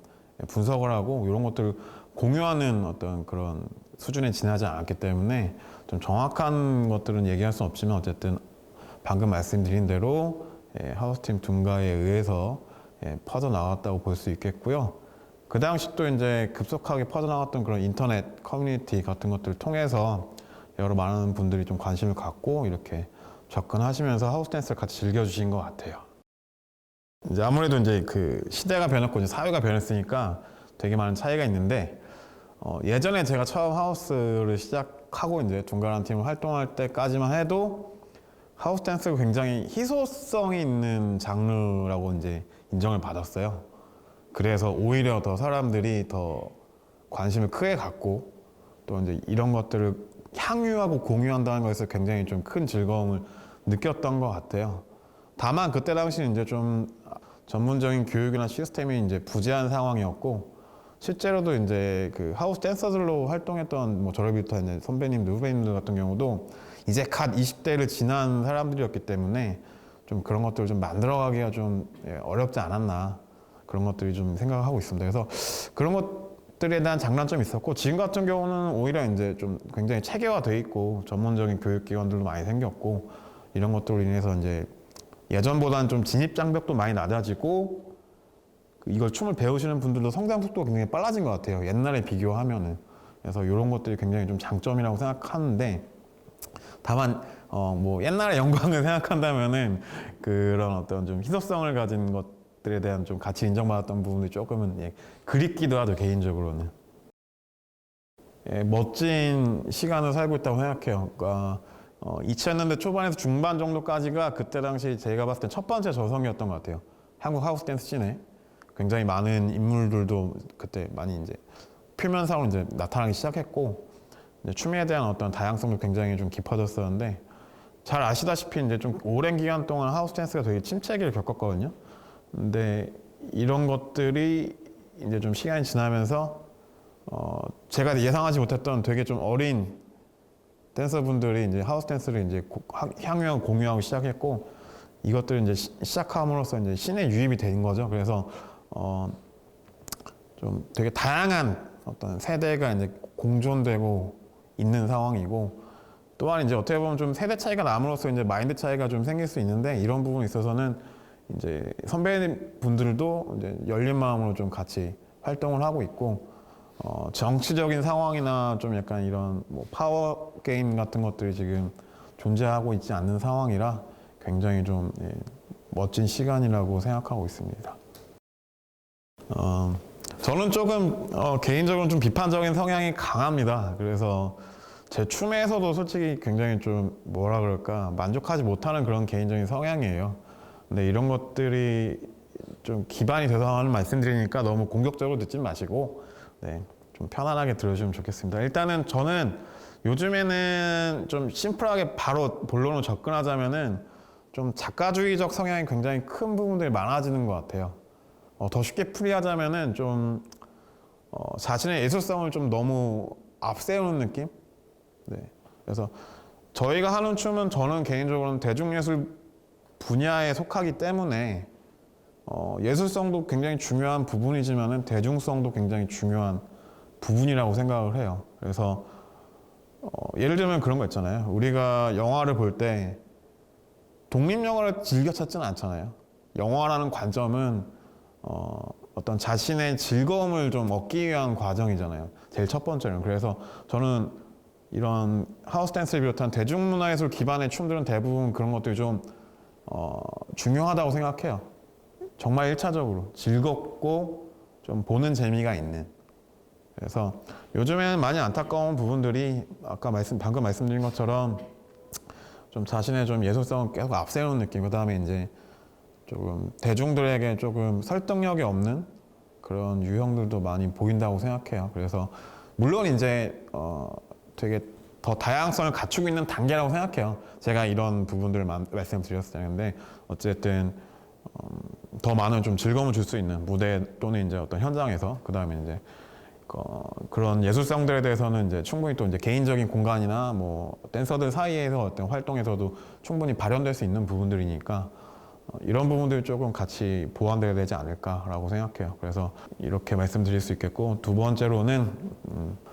분석을 하고 이런 것들을 공유하는 어떤 그런 수준에 지나지 않았기 때문에 좀 정확한 것들은 얘기할 수 없지만 어쨌든 방금 말씀드린 대로 하우스팀 둔가에 의해서 퍼져나갔다고 볼 수 있겠고요. 그 당시 또 이제 급속하게 퍼져나갔던 그런 인터넷 커뮤니티 같은 것들을 통해서 여러 많은 분들이 좀 관심을 갖고 이렇게 접근하시면서 하우스 댄스를 같이 즐겨주신 것 같아요. 이제 아무래도 이제 그 시대가 변했고 이제 사회가 변했으니까 되게 많은 차이가 있는데, 예전에 제가 처음 하우스를 시작하고 이제 둔가라는 팀을 활동할 때까지만 해도 하우스 댄스가 굉장히 희소성이 있는 장르라고 이제 인정을 받았어요. 그래서 오히려 더 사람들이 더 관심을 크게 갖고 또 이제 이런 것들을 향유하고 공유한다는 것에서 굉장히 좀 큰 즐거움을 느꼈던 것 같아요. 다만 그때 당시는 이제 좀 전문적인 교육이나 시스템이 이제 부재한 상황이었고, 실제로도 이제 그 하우스 댄서들로 활동했던 뭐 저를 비롯한 이제 선배님들, 후배님들 같은 경우도 이제 갓 20대를 지난 사람들이었기 때문에 좀 그런 것들을 좀 만들어가기가 좀 어렵지 않았나, 그런 것들이 좀 생각을 하고 있습니다. 그래서 그런 것들에 대한 장단점이 있었고, 지금 같은 경우는 오히려 이제 좀 굉장히 체계화돼 있고 전문적인 교육기관들도 많이 생겼고, 이런 것들로 인해서 이제 예전보다는 좀 진입 장벽도 많이 낮아지고, 이걸 춤을 배우시는 분들도 성장 속도가 굉장히 빨라진 것 같아요. 옛날에 비교하면은. 그래서 이런 것들이 굉장히 좀 장점이라고 생각하는데, 다만 뭐 옛날의 영광을 생각한다면은 그런 어떤 좀 희소성을 가진 것들에 대한 좀 가치 인정받았던 부분이 조금은 그립기도 하죠, 개인적으로는. 멋진 시간을 살고 있다고 생각해요. 그러니까 2000년대 초반에서 중반 정도까지가 그때 당시 제가 봤을 때 첫 번째 저성이었던 것 같아요. 한국 하우스 댄스 씬에 굉장히 많은 인물들도 그때 많이 이제 표면상으로 이제 나타나기 시작했고, 이제 춤에 대한 어떤 다양성도 굉장히 좀 깊어졌었는데, 잘 아시다시피 이제 좀 오랜 기간 동안 하우스 댄스가 되게 침체기를 겪었거든요. 근데 이런 것들이 이제 좀 시간이 지나면서 제가 예상하지 못했던 되게 좀 어린 댄서분들이 이제 하우스 댄스를 이제 향유하고 공유하기 시작했고, 이것들을 이제 시작함으로써 이제 신의 유입이 된 거죠. 그래서 좀 되게 다양한 어떤 세대가 이제 공존되고 있는 상황이고, 또한 이제 어떻게 보면 좀 세대 차이가 남으로써 이제 마인드 차이가 좀 생길 수 있는데 이런 부분에 있어서는 이제 선배분들도 이제 열린 마음으로 좀 같이 활동을 하고 있고 정치적인 상황이나 좀 약간 이런 뭐 파워 게임 같은 것들이 지금 존재하고 있지 않는 상황이라 굉장히 좀 멋진 시간이라고 생각하고 있습니다. 저는 조금 개인적으로 좀 비판적인 성향이 강합니다. 그래서 제 춤에서도 솔직히 굉장히 좀 뭐라 그럴까 만족하지 못하는 그런 개인적인 성향이에요. 근데 이런 것들이 좀 기반이 돼서 하는 말씀드리니까 너무 공격적으로 듣지 마시고 네, 좀 편안하게 들으시면 좋겠습니다. 일단은 저는 요즘에는 좀 심플하게 바로 본론으로 접근하자면은 좀 작가주의적 성향이 굉장히 큰 부분들이 많아지는 것 같아요. 더 쉽게 풀이하자면은 좀 자신의 예술성을 좀 너무 앞세우는 느낌? 네. 그래서 저희가 하는 춤은 저는 개인적으로는 대중예술 분야에 속하기 때문에 예술성도 굉장히 중요한 부분이지만은 대중성도 굉장히 중요한 부분이라고 생각을 해요. 그래서 예를 들면 그런 거 있잖아요. 우리가 영화를 볼 때 독립영화를 즐겨 찾지는 않잖아요. 영화라는 관점은 어떤 자신의 즐거움을 좀 얻기 위한 과정이잖아요. 제일 첫 번째는. 그래서 저는 이런 하우스 댄스를 비롯한 대중문화예술 기반의 춤들은 대부분 그런 것들이 좀 중요하다고 생각해요. 정말 1차적으로 즐겁고 좀 보는 재미가 있는. 그래서 요즘에는 많이 안타까운 부분들이 방금 말씀드린 것처럼 좀 자신의 좀 예술성을 계속 앞세우는 느낌. 그다음에 이제 조금 대중들에게 조금 설득력이 없는 그런 유형들도 많이 보인다고 생각해요. 그래서 물론 이제 되게 더 다양성을 갖추고 있는 단계라고 생각해요. 제가 이런 부분들을 말씀드렸어요. 근데 어쨌든 더 많은 좀 즐거움을 줄 수 있는 무대 또는 이제 어떤 현장에서 그다음에 이제 그런 예술성들에 대해서는 이제 충분히 또 이제 개인적인 공간이나 뭐 댄서들 사이에서 어떤 활동에서도 충분히 발현될 수 있는 부분들이니까 이런 부분들이 조금 같이 보완돼야 되지 않을까라고 생각해요. 그래서 이렇게 말씀드릴 수 있겠고 두 번째로는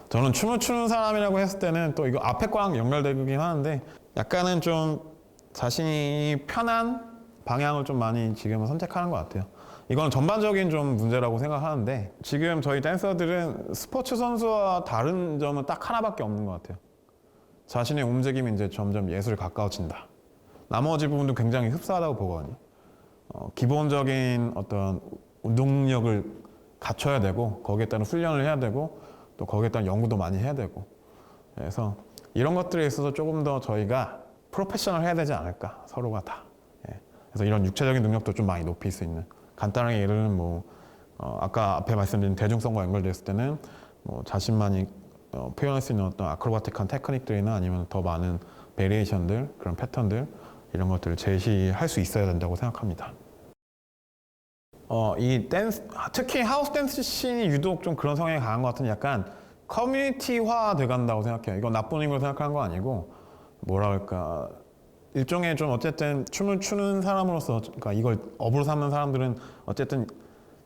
저는 춤을 추는 사람이라고 했을 때는 또 이거 앞에 거랑 연결되긴 하는데 약간은 좀 자신이 편한 방향을 좀 많이 지금은 선택하는 것 같아요. 이건 전반적인 좀 문제라고 생각하는데 지금 저희 댄서들은 스포츠 선수와 다른 점은 딱 하나밖에 없는 것 같아요. 자신의 움직임이 이제 점점 예술에 가까워진다. 나머지 부분도 굉장히 흡사하다고 보거든요. 기본적인 어떤 운동력을 갖춰야 되고 거기에 따른 훈련을 해야 되고 또 거기에 따른 연구도 많이 해야 되고 그래서 이런 것들에 있어서 조금 더 저희가 프로페셔널 해야 되지 않을까 서로가 다. 그래서 이런 육체적인 능력도 좀 많이 높일 수 있는 간단하게 예를 들면 뭐 아까 앞에 말씀드린 대중성과 연결됐을 때는 뭐 자신만이 표현할 수 있는 어떤 아크로바틱한 테크닉들이나 아니면 더 많은 베리에이션들 그런 패턴들 이런 것들을 제시할 수 있어야 된다고 생각합니다. 이 댄스 특히 하우스 댄스 씬이 유독 좀 그런 성향이 강한 것 같은 약간 커뮤니티화 돼간다고 생각해요. 이건 나쁜 의미로 생각하는 거 아니고 뭐라 할까 일종의 좀 어쨌든 춤을 추는 사람으로서 그러니까 이걸 업으로 삼는 사람들은 어쨌든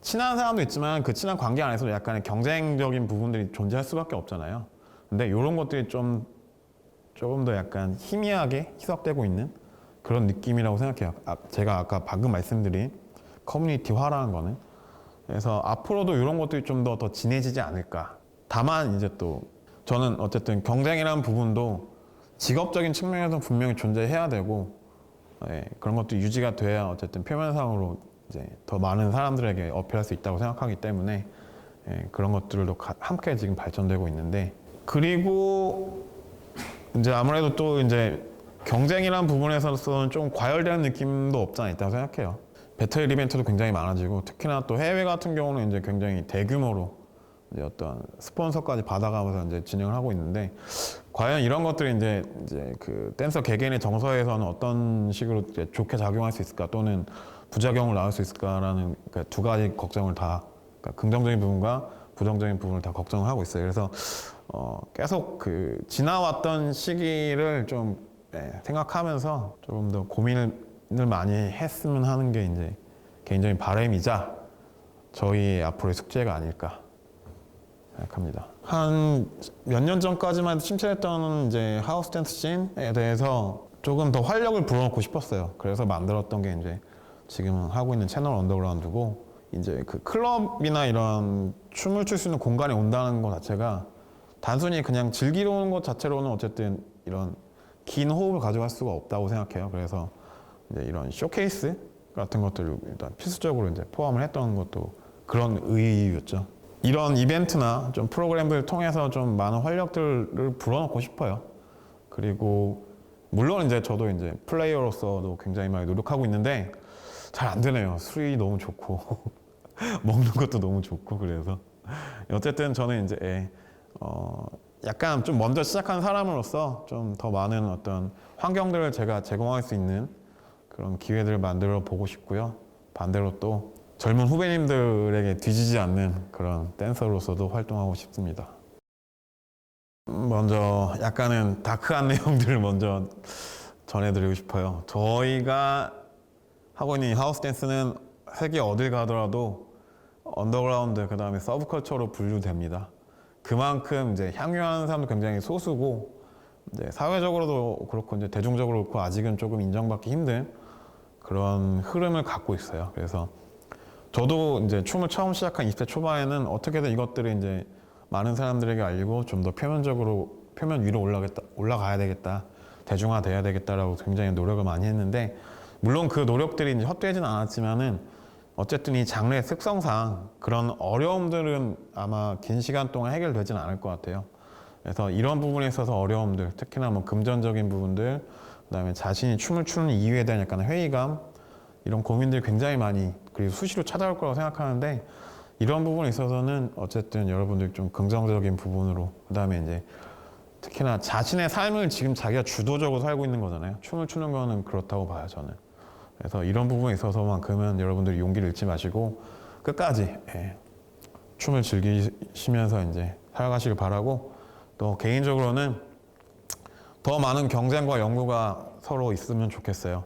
친한 사람도 있지만 그 친한 관계 안에서 약간의 경쟁적인 부분들이 존재할 수밖에 없잖아요. 근데 이런 것들이 조금 더 약간 희미하게 희석되고 있는 그런 느낌이라고 생각해요. 제가 아까 방금 말씀드린 커뮤니티화라는 거는. 그래서 앞으로도 이런 것들이 좀 더 진해지지 않을까. 다만 이제 또 저는 어쨌든 경쟁이라는 부분도 직업적인 측면에서 분명히 존재해야 되고 그런 것도 유지가 돼야 어쨌든 표면상으로 이제 더 많은 사람들에게 어필할 수 있다고 생각하기 때문에 그런 것들도 함께 지금 발전되고 있는데 그리고 이제 아무래도 또 이제 경쟁이라는 부분에서는 좀 과열되는 느낌도 없지 않아 있다고 생각해요. 배틀 이벤트도 굉장히 많아지고 특히나 또 해외 같은 경우는 이제 굉장히 대규모로 이제 어떤 스폰서까지 받아가면서 이제 진행을 하고 있는데 과연 이런 것들이 이제 그 댄서 개개인의 정서에서는 어떤 식으로 이제 좋게 작용할 수 있을까 또는 부작용을 낳을 수 있을까라는 그러니까 두 가지 걱정을 다 그러니까 긍정적인 부분과 부정적인 부분을 다 걱정을 하고 있어요. 그래서 계속 그 지나왔던 시기를 좀 생각하면서 조금 더 고민을 많이 했으면 하는 게 이제 개인적인 바람이자 저희 앞으로의 숙제가 아닐까 생각합니다. 한 몇 년 전까지만 해도 침체했던 이제 하우스 댄스 씬에 대해서 조금 더 활력을 불어넣고 싶었어요. 그래서 만들었던 게 이제 지금 하고 있는 채널 언더그라운드고, 이제 그 클럽이나 이런 춤을 출 수 있는 공간에 온다는 것 자체가 단순히 그냥 즐기러 오는 것 자체로는 어쨌든 이런 긴 호흡을 가져갈 수가 없다고 생각해요. 그래서 이제 이런 쇼케이스 같은 것들을 일단 필수적으로 이제 포함을 했던 것도 그런 의의였죠. 이런 이벤트나 좀 프로그램들을 통해서 좀 많은 활력들을 불어넣고 싶어요. 그리고 물론 이제 저도 이제 플레이어로서도 굉장히 많이 노력하고 있는데 잘 안 되네요. 술이 너무 좋고 먹는 것도 너무 좋고. 그래서 어쨌든 저는 이제 약간 좀 먼저 시작한 사람으로서 좀 더 많은 어떤 환경들을 제가 제공할 수 있는 그런 기회들을 만들어 보고 싶고요. 반대로 또 젊은 후배님들에게 뒤지지 않는 그런 댄서로서도 활동하고 싶습니다. 먼저 약간은 다크한 내용들을 먼저 전해드리고 싶어요. 저희가 하고 있는 이 하우스 댄스는 세계 어딜 가더라도 언더그라운드, 그 다음에 서브컬처로 분류됩니다. 그만큼 이제 향유하는 사람도 굉장히 소수고, 이제 사회적으로도 그렇고 이제 대중적으로 그렇고 아직은 조금 인정받기 힘든 그런 흐름을 갖고 있어요. 그래서 저도 이제 춤을 처음 시작한 20대 초반에는 어떻게든 이것들을 이제 많은 사람들에게 알리고 좀 더 표면 위로 올라가야 되겠다, 대중화돼야 되겠다라고 굉장히 노력을 많이 했는데, 물론 그 노력들이 이제 헛되지는 않았지만은 어쨌든 이 장르의 특성상 그런 어려움들은 아마 긴 시간 동안 해결되지는 않을 것 같아요. 그래서 이런 부분에 있어서 어려움들, 특히나 뭐 금전적인 부분들, 그다음에 자신이 춤을 추는 이유에 대한 약간 회의감, 이런 고민들이 굉장히 많이 그리고 수시로 찾아올 거라고 생각하는데, 이런 부분에 있어서는 어쨌든 여러분들이 좀 긍정적인 부분으로, 그다음에 이제 특히나 자신의 삶을 지금 자기가 주도적으로 살고 있는 거잖아요. 춤을 추는 거는 그렇다고 봐요, 저는. 그래서 이런 부분에 있어서만큼은 여러분들이 용기를 잃지 마시고 끝까지 춤을 즐기시면서 이제 살아가시길 바라고, 또 개인적으로는 더 많은 경쟁과 연구가 서로 있으면 좋겠어요.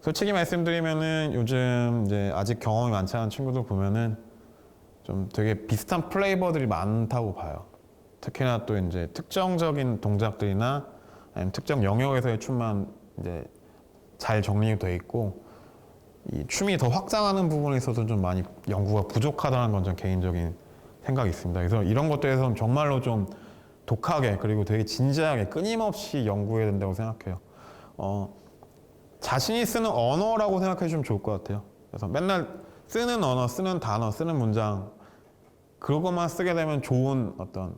솔직히 말씀드리면은 요즘 이제 아직 경험이 많지 않은 친구들 보면은 좀 되게 비슷한 플레이버들이 많다고 봐요. 특히나 또 이제 특정적인 동작들이나 아니면 특정 영역에서의 춤만 이제 잘 정리돼 있고, 이 춤이 더 확장하는 부분에 있어서 좀 많이 연구가 부족하다는 건 전 개인적인 생각이 있습니다. 그래서 이런 것들에서는 정말로 좀 독하게, 그리고 되게 진지하게 끊임없이 연구해야 된다고 생각해요. 자신이 쓰는 언어라고 생각해 주시면 좋을 것 같아요. 그래서 맨날 쓰는 언어, 쓰는 단어, 쓰는 문장, 그것만 쓰게 되면 좋은 어떤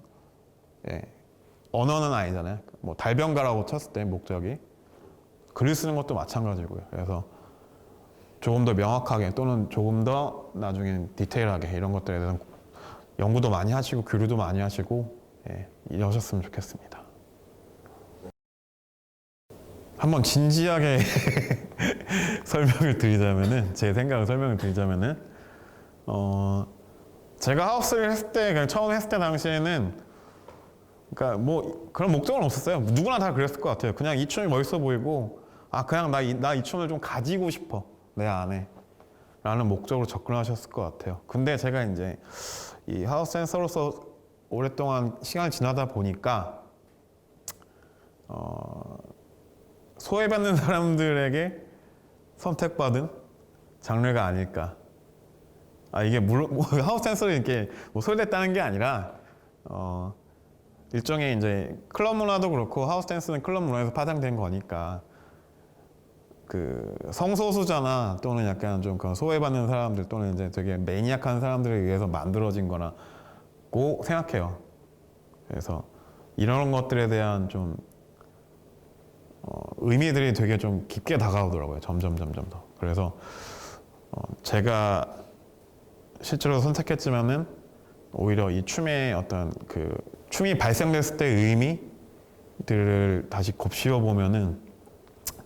언어는 아니잖아요. 뭐 달변가라고 쳤을 때 목적이, 글을 쓰는 것도 마찬가지고요. 그래서 조금 더 명확하게, 또는 조금 더 나중엔 디테일하게 이런 것들에 대해서 연구도 많이 하시고 교류도 많이 하시고 이러셨으면 좋겠습니다. 한번 진지하게 설명을 드리자면은, 제 생각을 설명을 드리자면은, 제가 하우스를 했을 때, 그냥 처음 했을 때 당시에는, 그러니까 뭐 그런 목적은 없었어요. 누구나 다 그랬을 것 같아요. 그냥 이 춤이 멋있어 보이고, 그냥 나 이 춤을 좀 가지고 싶어, 내 안에, 라는 목적으로 접근하셨을 것 같아요. 근데 제가 이제 이 하우스 댄서로서 오랫동안 시간이 지나다 보니까 소외받는 사람들에게 선택받은 장르가 아닐까. 이게 물론 하우스 댄서를 이렇게 뭐 소외됐다는 게 아니라 일종의 이제 클럽 문화도 그렇고 하우스 댄스는 클럽 문화에서 파생된 거니까, 그 성소수자나 또는 약간 좀 그런 소외받는 사람들, 또는 이제 되게 매니악한 사람들에 의해서 만들어진 거라고 생각해요. 그래서 이런 것들에 대한 좀 의미들이 되게 좀 깊게 다가오더라고요. 점점 더. 그래서 제가 실제로 선택했지만은 오히려 이 춤의 어떤 그 춤이 발생됐을 때의 의미들을 다시 곱씹어 보면은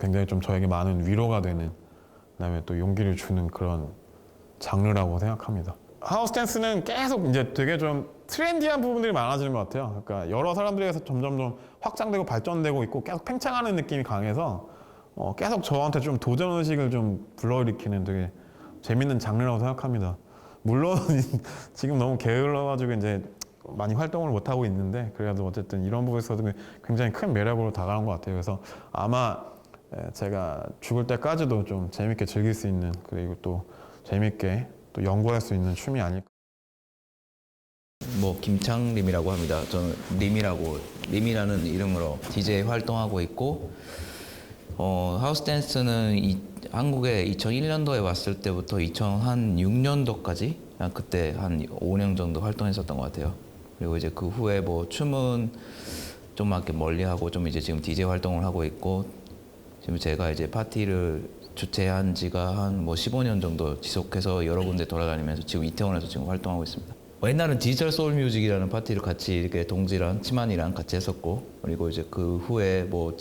굉장히 좀 저에게 많은 위로가 되는, 그다음에 또 용기를 주는 그런 장르라고 생각합니다. 하우스 댄스는 계속 이제 되게 좀 트렌디한 부분들이 많아지는 것 같아요. 그러니까 여러 사람들에게서 점점 확장되고 발전되고 있고 계속 팽창하는 느낌이 강해서 계속 저한테 좀 도전 의식을 좀 불러일으키는 되게 재밌는 장르라고 생각합니다. 물론 지금 너무 게을러가지고 이제 많이 활동을 못 하고 있는데 그래도 어쨌든 이런 부분에서도 굉장히 큰 매력으로 다가온 것 같아요. 그래서 아마 제가 죽을 때까지도 좀 재밌게 즐길 수 있는 그리고 또 재밌게 또 연구할 수 있는 춤이 아닐까. 뭐 김창림이라고 합니다. 저는 림이라는 이름으로 DJ 활동하고 있고 하우스 댄스는 한국에 2001년도에 왔을 때부터 2006년도까지 그때 한 5년 정도 활동했었던 것 같아요. 그리고 이제 그 후에 뭐 춤은 좀 이렇게 멀리하고 좀 이제 지금 DJ 활동을 하고 있고 지금 제가 이제 파티를 주최한 지가 한 뭐 15년 정도 지속해서 여러 군데 돌아다니면서 지금 이태원에서 지금 활동하고 있습니다. 옛날은 디지털 소울 뮤직이라는 파티를 같이 이렇게 동지랑 치만이랑 같이 했었고 그리고 이제 그 후에 뭐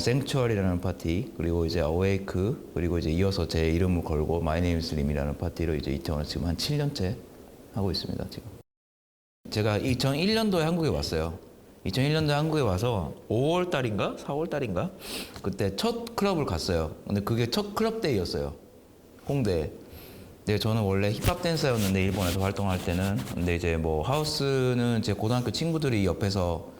생츄얼이라는 파티 그리고 이제 어웨이크 그리고 이제 이어서 제 이름을 걸고 마이 네임 이즈 림이라는 파티를 이제 이태원에서 지금 한 7년째 하고 있습니다. 지금 제가 2001년도에 한국에 왔어요. 2001년도에 한국에 와서 5월 달인가 4월 달인가 그때 첫 클럽을 갔어요. 근데 그게 첫 클럽 데이였어요. 홍대에. 근데 저는 원래 힙합 댄서였는데 일본에서 활동할 때는 근데 이제 뭐 하우스는 제 고등학교 친구들이 옆에서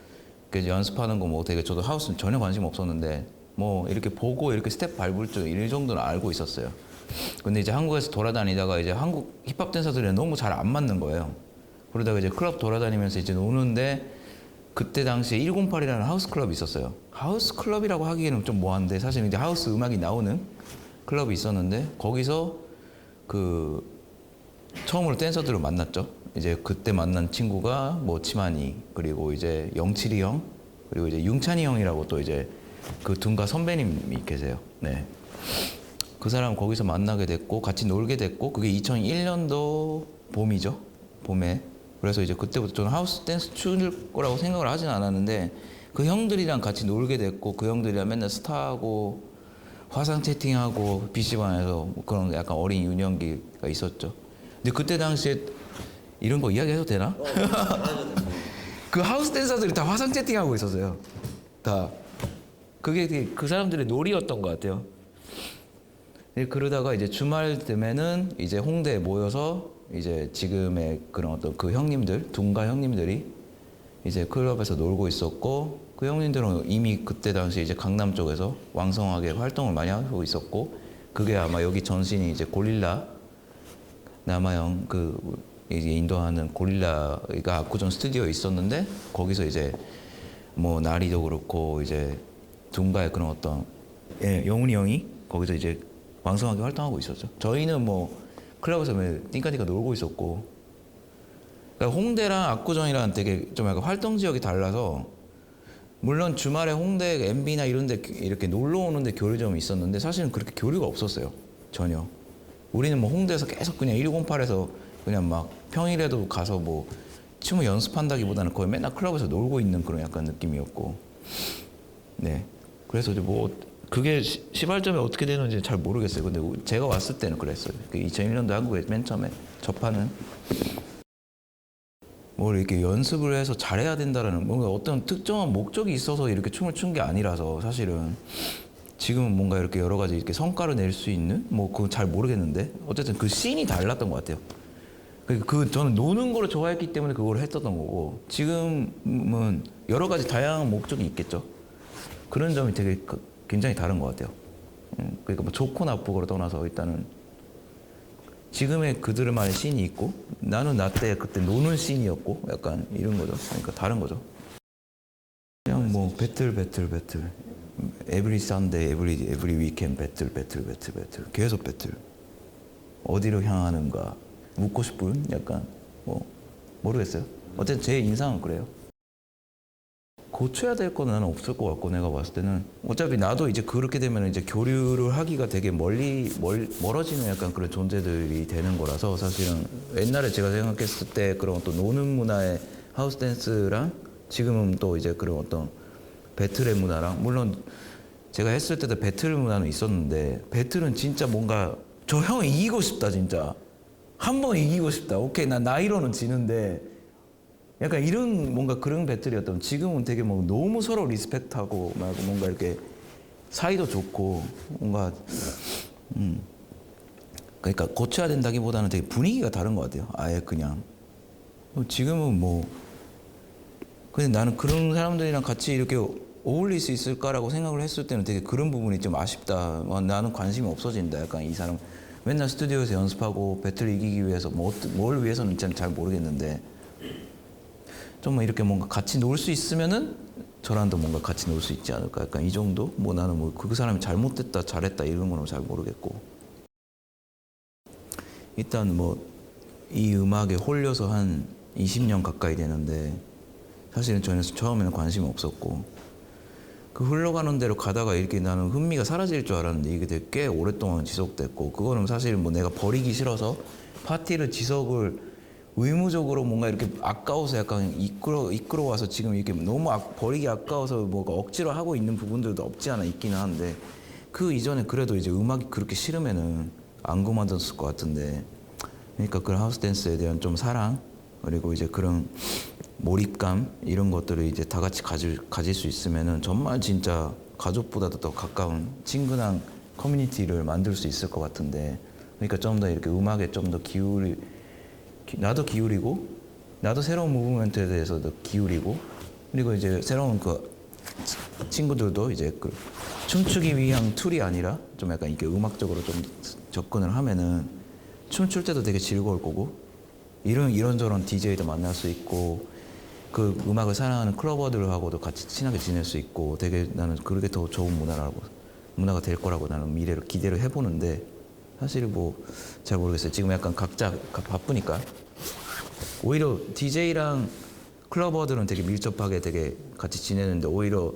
연습하는 거 뭐 되게 저도 하우스는 전혀 관심 없었는데 뭐 이렇게 보고 이렇게 스텝 밟을 줄 이 정도는 알고 있었어요. 근데 이제 한국에서 돌아다니다가 이제 한국 힙합 댄서들이랑 너무 잘 안 맞는 거예요. 그러다가 이제 클럽 돌아다니면서 이제 노는데 그때 당시에 108이라는 하우스 클럽이 있었어요. 하우스 클럽이라고 하기에는 좀 뭐한데 사실 이제 하우스 음악이 나오는 클럽이 있었는데 거기서 그 처음으로 댄서들을 만났죠. 이제 그때 만난 친구가 뭐 치마니 그리고 이제 영칠이 형 그리고 이제 융찬이 형이라고 또 이제 그 둔가 선배님이 계세요. 네. 그 사람 거기서 만나게 됐고 같이 놀게 됐고 그게 2001년도 봄이죠. 봄에. 그래서 이제 그때부터 저는 하우스 댄스 출 거라고 생각을 하진 않았는데 그 형들이랑 같이 놀게 됐고 그 형들이랑 맨날 스타하고 화상 채팅하고 PC방에서 그런 약간 어린 유년기가 있었죠. 근데 그때 당시에 이런 거 이야기해도 되나? 그 하우스 댄서들이 다 화상 채팅하고 있었어요. 다. 그게 되게 그 사람들의 놀이였던 것 같아요. 그러다가 이제 주말 되면은 이제 홍대에 모여서 이제 지금의 그런 어떤 그 형님들, 둔가 형님들이 이제 클럽에서 놀고 있었고 그 형님들은 이미 그때 당시 이제 강남 쪽에서 왕성하게 활동을 많이 하고 있었고 그게 아마 여기 전신이 이제 고릴라 남아영 그 이제 인도하는 고릴라가 압구정 스튜디오에 있었는데 거기서 이제 뭐 나리도 그렇고 이제 둔가의 그런 어떤 영훈이 형이 거기서 이제 왕성하게 활동하고 있었죠. 저희는 뭐 클럽에서 띵까띵까 놀고 있었고 그러니까 홍대랑 압구정이랑 되게 좀 약간 활동 지역이 달라서 물론 주말에 홍대 MB나 이런 데 이렇게 놀러 오는데 교류점이 있었는데 사실은 그렇게 교류가 없었어요. 전혀. 우리는 뭐 홍대에서 계속 그냥 1208에서 그냥 막 평일에도 가서 뭐 춤을 연습한다기보다는 거의 맨날 클럽에서 놀고 있는 그런 약간 느낌이었고 네. 그래서 이제 뭐 그게 시발점이 어떻게 되는지 잘 모르겠어요. 근데 제가 왔을 때는 그랬어요. 2001년도 한국에 맨 처음에 접하는 뭘 이렇게 연습을 해서 잘해야 된다라는 뭔가 어떤 특정한 목적이 있어서 이렇게 춤을 춘 게 아니라서 사실은 지금은 뭔가 이렇게 여러 가지 이렇게 성과를 낼 수 있는 뭐 그건 잘 모르겠는데 어쨌든 그 씬이 달랐던 것 같아요. 그 저는 노는 거를 좋아했기 때문에 그걸 했었던 거고 지금은 여러 가지 다양한 목적이 있겠죠. 그런 점이 되게 굉장히 다른 것 같아요. 그러니까 뭐 좋고 나쁘고를 떠나서 일단은 지금의 그들만의 씬이 있고 나는 나 때 그때 노는 씬이었고 약간 이런 거죠. 그러니까 다른 거죠. 그냥 뭐 배틀 every Sunday, every weekend 배틀 계속 배틀 어디로 향하는가 묻고 싶은 약간 뭐 모르겠어요. 어쨌든 제 인상은 그래요. 고쳐야 될 거는 나는 없을 것 같고 내가 봤을 때는 어차피 나도 이제 그렇게 되면 이제 교류를 하기가 되게 멀어지는 약간 그런 존재들이 되는 거라서 사실은 옛날에 제가 생각했을 때 그런 또 노는 문화의 하우스 댄스랑 지금은 또 이제 그런 어떤 배틀의 문화랑 물론 제가 했을 때도 배틀 문화는 있었는데 배틀은 진짜 뭔가 저 형 이기고 싶다 진짜 한 번 이기고 싶다 오케이 나 나이로는 지는데 약간 이런 뭔가 그런 배틀이었던 지금은 되게 뭐 너무 서로 리스펙트하고 막 뭔가 이렇게 사이도 좋고 뭔가 그러니까 고쳐야 된다기보다는 되게 분위기가 다른 것 같아요. 아예 그냥 지금은 뭐 근데 나는 그런 사람들이랑 같이 이렇게 어울릴 수 있을까라고 생각을 했을 때는 되게 그런 부분이 좀 아쉽다. 나는 관심이 없어진다. 약간 이 사람 맨날 스튜디오에서 연습하고 배틀 이기기 위해서 뭘 위해서는 진짜 잘 모르겠는데 좀 이렇게 뭔가 같이 놀 수 있으면은 저랑도 뭔가 같이 놀 수 있지 않을까. 약간 이 정도? 뭐 나는 뭐 그 사람이 잘못됐다 잘했다 이런 거는 잘 모르겠고 일단 뭐 이 음악에 홀려서 한 20년 가까이 되는데 사실은 저는 처음에는 관심이 없었고 그 흘러가는 대로 가다가 이렇게 나는 흥미가 사라질 줄 알았는데 이게 되게 꽤 오랫동안 지속됐고 그거는 사실 뭐 내가 버리기 싫어서 파티를 지속을 의무적으로 뭔가 이렇게 아까워서 약간 이끌어와서 지금 이렇게 너무 버리기 아까워서 뭐가 억지로 하고 있는 부분들도 없지 않아 있기는 한데 그 이전에 그래도 이제 음악이 그렇게 싫으면은 안 그만뒀을 것 같은데 그러니까 그런 하우스 댄스에 대한 좀 사랑 그리고 이제 그런 몰입감 이런 것들을 이제 다 같이 가질 수 있으면은 정말 진짜 가족보다도 더 가까운 친근한 커뮤니티를 만들 수 있을 것 같은데 그러니까 좀 더 이렇게 음악에 좀 더 나도 기울이고 나도 새로운 무브먼트에 대해서도 기울이고 그리고 이제 새로운 그 친구들도 이제 그 춤추기 위한 툴이 아니라 좀 약간 이렇게 음악적으로 좀 접근을 하면은 춤출 때도 되게 즐거울 거고 이런저런 DJ도 만날 수 있고 그 음악을 사랑하는 클러버들하고도 같이 친하게 지낼 수 있고 되게 나는 그렇게 더 좋은 문화가 될 거라고 나는 미래를 기대를 해보는데 사실 뭐 잘 모르겠어요. 지금 약간 각자 바쁘니까 오히려 DJ랑 클러버들은 되게 밀접하게 되게 같이 지내는데 오히려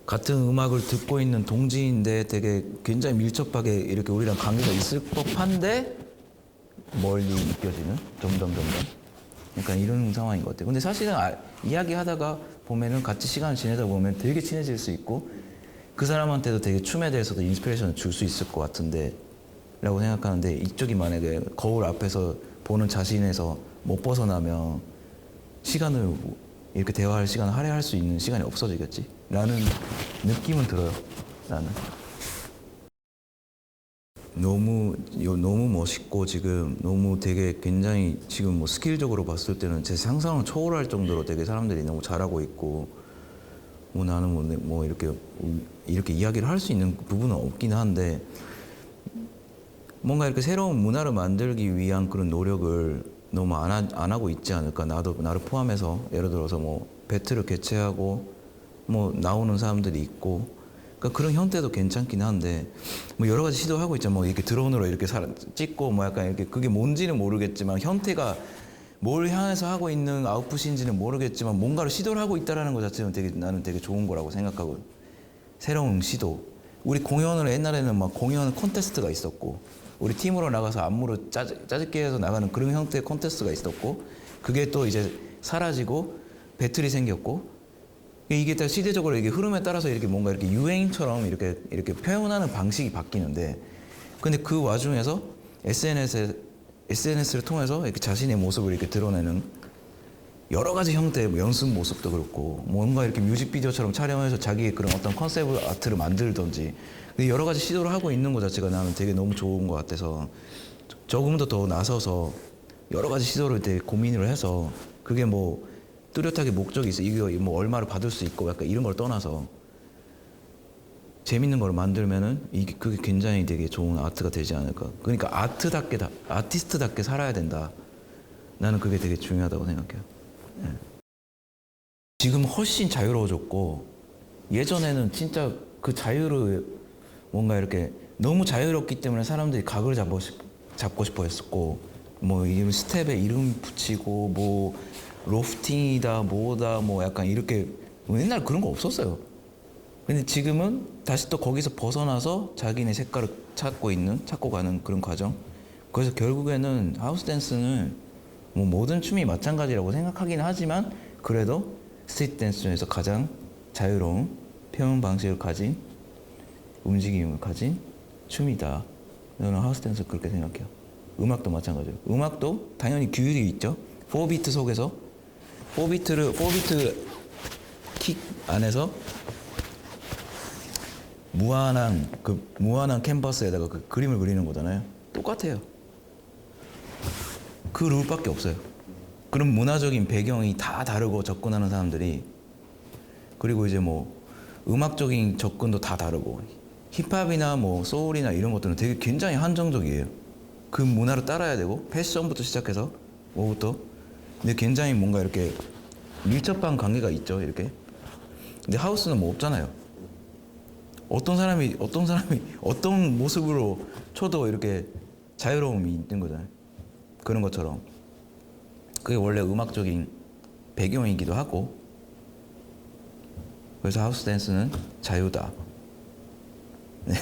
같은 음악을 듣고 있는 동지인데 되게 굉장히 밀접하게 이렇게 우리랑 관계가 있을 법한데 멀리 느껴지는 점점 약간 이런 상황인 것 같아요. 근데 사실은 이야기하다가 보면은 같이 시간을 지내다 보면 되게 친해질 수 있고 그 사람한테도 되게 춤에 대해서도 인스피레이션을 줄 수 있을 것 같은데 라고 생각하는데 이쪽이 만약에 거울 앞에서 보는 자신에서 못 벗어나면 시간을 이렇게 대화할 시간을 할애할 수 있는 시간이 없어지겠지 라는 느낌은 들어요. 나는 너무 멋있고 지금 너무 되게 굉장히 지금 뭐 스킬적으로 봤을 때는 제 상상을 초월할 정도로 되게 사람들이 너무 잘하고 있고 뭐 나는 뭐 이렇게 이야기를 할 수 있는 부분은 없긴 한데 뭔가 이렇게 새로운 문화를 만들기 위한 그런 노력을 너무 안 하고 있지 않을까. 나를 포함해서 예를 들어서 뭐 배틀을 개최하고 뭐 나오는 사람들이 있고 그러니까 그런 형태도 괜찮긴 한데 뭐 여러 가지 시도하고 있잖아. 뭐 이렇게 드론으로 이렇게 찍고 뭐 약간 이렇게 그게 뭔지는 모르겠지만 형태가 뭘 향해서 하고 있는 아웃풋인지는 모르겠지만 뭔가를 시도를 하고 있다라는 것 자체는 나는 되게 좋은 거라고 생각하고 새로운 시도. 우리 공연을 옛날에는 막 공연 콘테스트가 있었고 우리 팀으로 나가서 안무를 짜집게 해서 나가는 그런 형태의 콘테스트가 있었고 그게 또 이제 사라지고 배틀이 생겼고 이게 다 시대적으로 이게 흐름에 따라서 이렇게 뭔가 이렇게 유행처럼 이렇게 표현하는 방식이 바뀌는데 근데 그 와중에서 SNS를 통해서 이렇게 자신의 모습을 이렇게 드러내는 여러 가지 형태의 뭐 연습 모습도 그렇고 뭔가 이렇게 뮤직비디오처럼 촬영해서 자기의 그런 어떤 컨셉 아트를 만들던지 여러 가지 시도를 하고 있는 것 자체가 나는 되게 너무 좋은 것 같아서 조금 더 나서서 여러 가지 시도를 되게 고민을 해서 그게 뭐 뚜렷하게 목적이 있어 이거 뭐 얼마를 받을 수 있고 약간 이런 걸 떠나서 재밌는 걸 만들면은 그게 굉장히 되게 좋은 아트가 되지 않을까. 그러니까 아티스트답게 살아야 된다. 나는 그게 되게 중요하다고 생각해요. 네. 지금 훨씬 자유로워졌고 예전에는 진짜 그 자유를 뭔가 이렇게 너무 자유롭기 때문에 사람들이 각을 잡고 싶어 했었고 뭐 이런 스텝에 이름 붙이고 뭐 로프팅이다 뭐다 뭐 약간 이렇게 옛날 그런 거 없었어요. 근데 지금은 다시 또 거기서 벗어나서 자기네 색깔을 찾고 가는 그런 과정. 그래서 결국에는 하우스 댄스는 뭐 모든 춤이 마찬가지라고 생각하긴 하지만 그래도 스트리트 댄스 중에서 가장 자유로운 표현 방식을 가진 움직임을 가진 춤이다. 저는 하우스 댄스 그렇게 생각해요. 음악도 마찬가지예요. 음악도 당연히 규율이 있죠. 4비트 속에서 4비트 킥 안에서 무한한 캔버스에다가 그 그림을 그리는 거잖아요. 똑같아요. 그 룰밖에 없어요. 그럼 문화적인 배경이 다 다르고 접근하는 사람들이, 그리고 이제 뭐 음악적인 접근도 다 다르고, 힙합이나 뭐 소울이나 이런 것들은 되게 굉장히 한정적이에요. 그 문화를 따라야 되고, 패션부터 시작해서 뭐부터, 근데 굉장히 뭔가 이렇게 밀접한 관계가 있죠, 이렇게. 근데 하우스는 뭐 없잖아요. 어떤 사람이 어떤 모습으로 쳐도 이렇게 자유로움이 있는 거잖아요. 그런 것처럼 그게 원래 음악적인 배경이기도 하고, 그래서 하우스 댄스는 자유다. 네.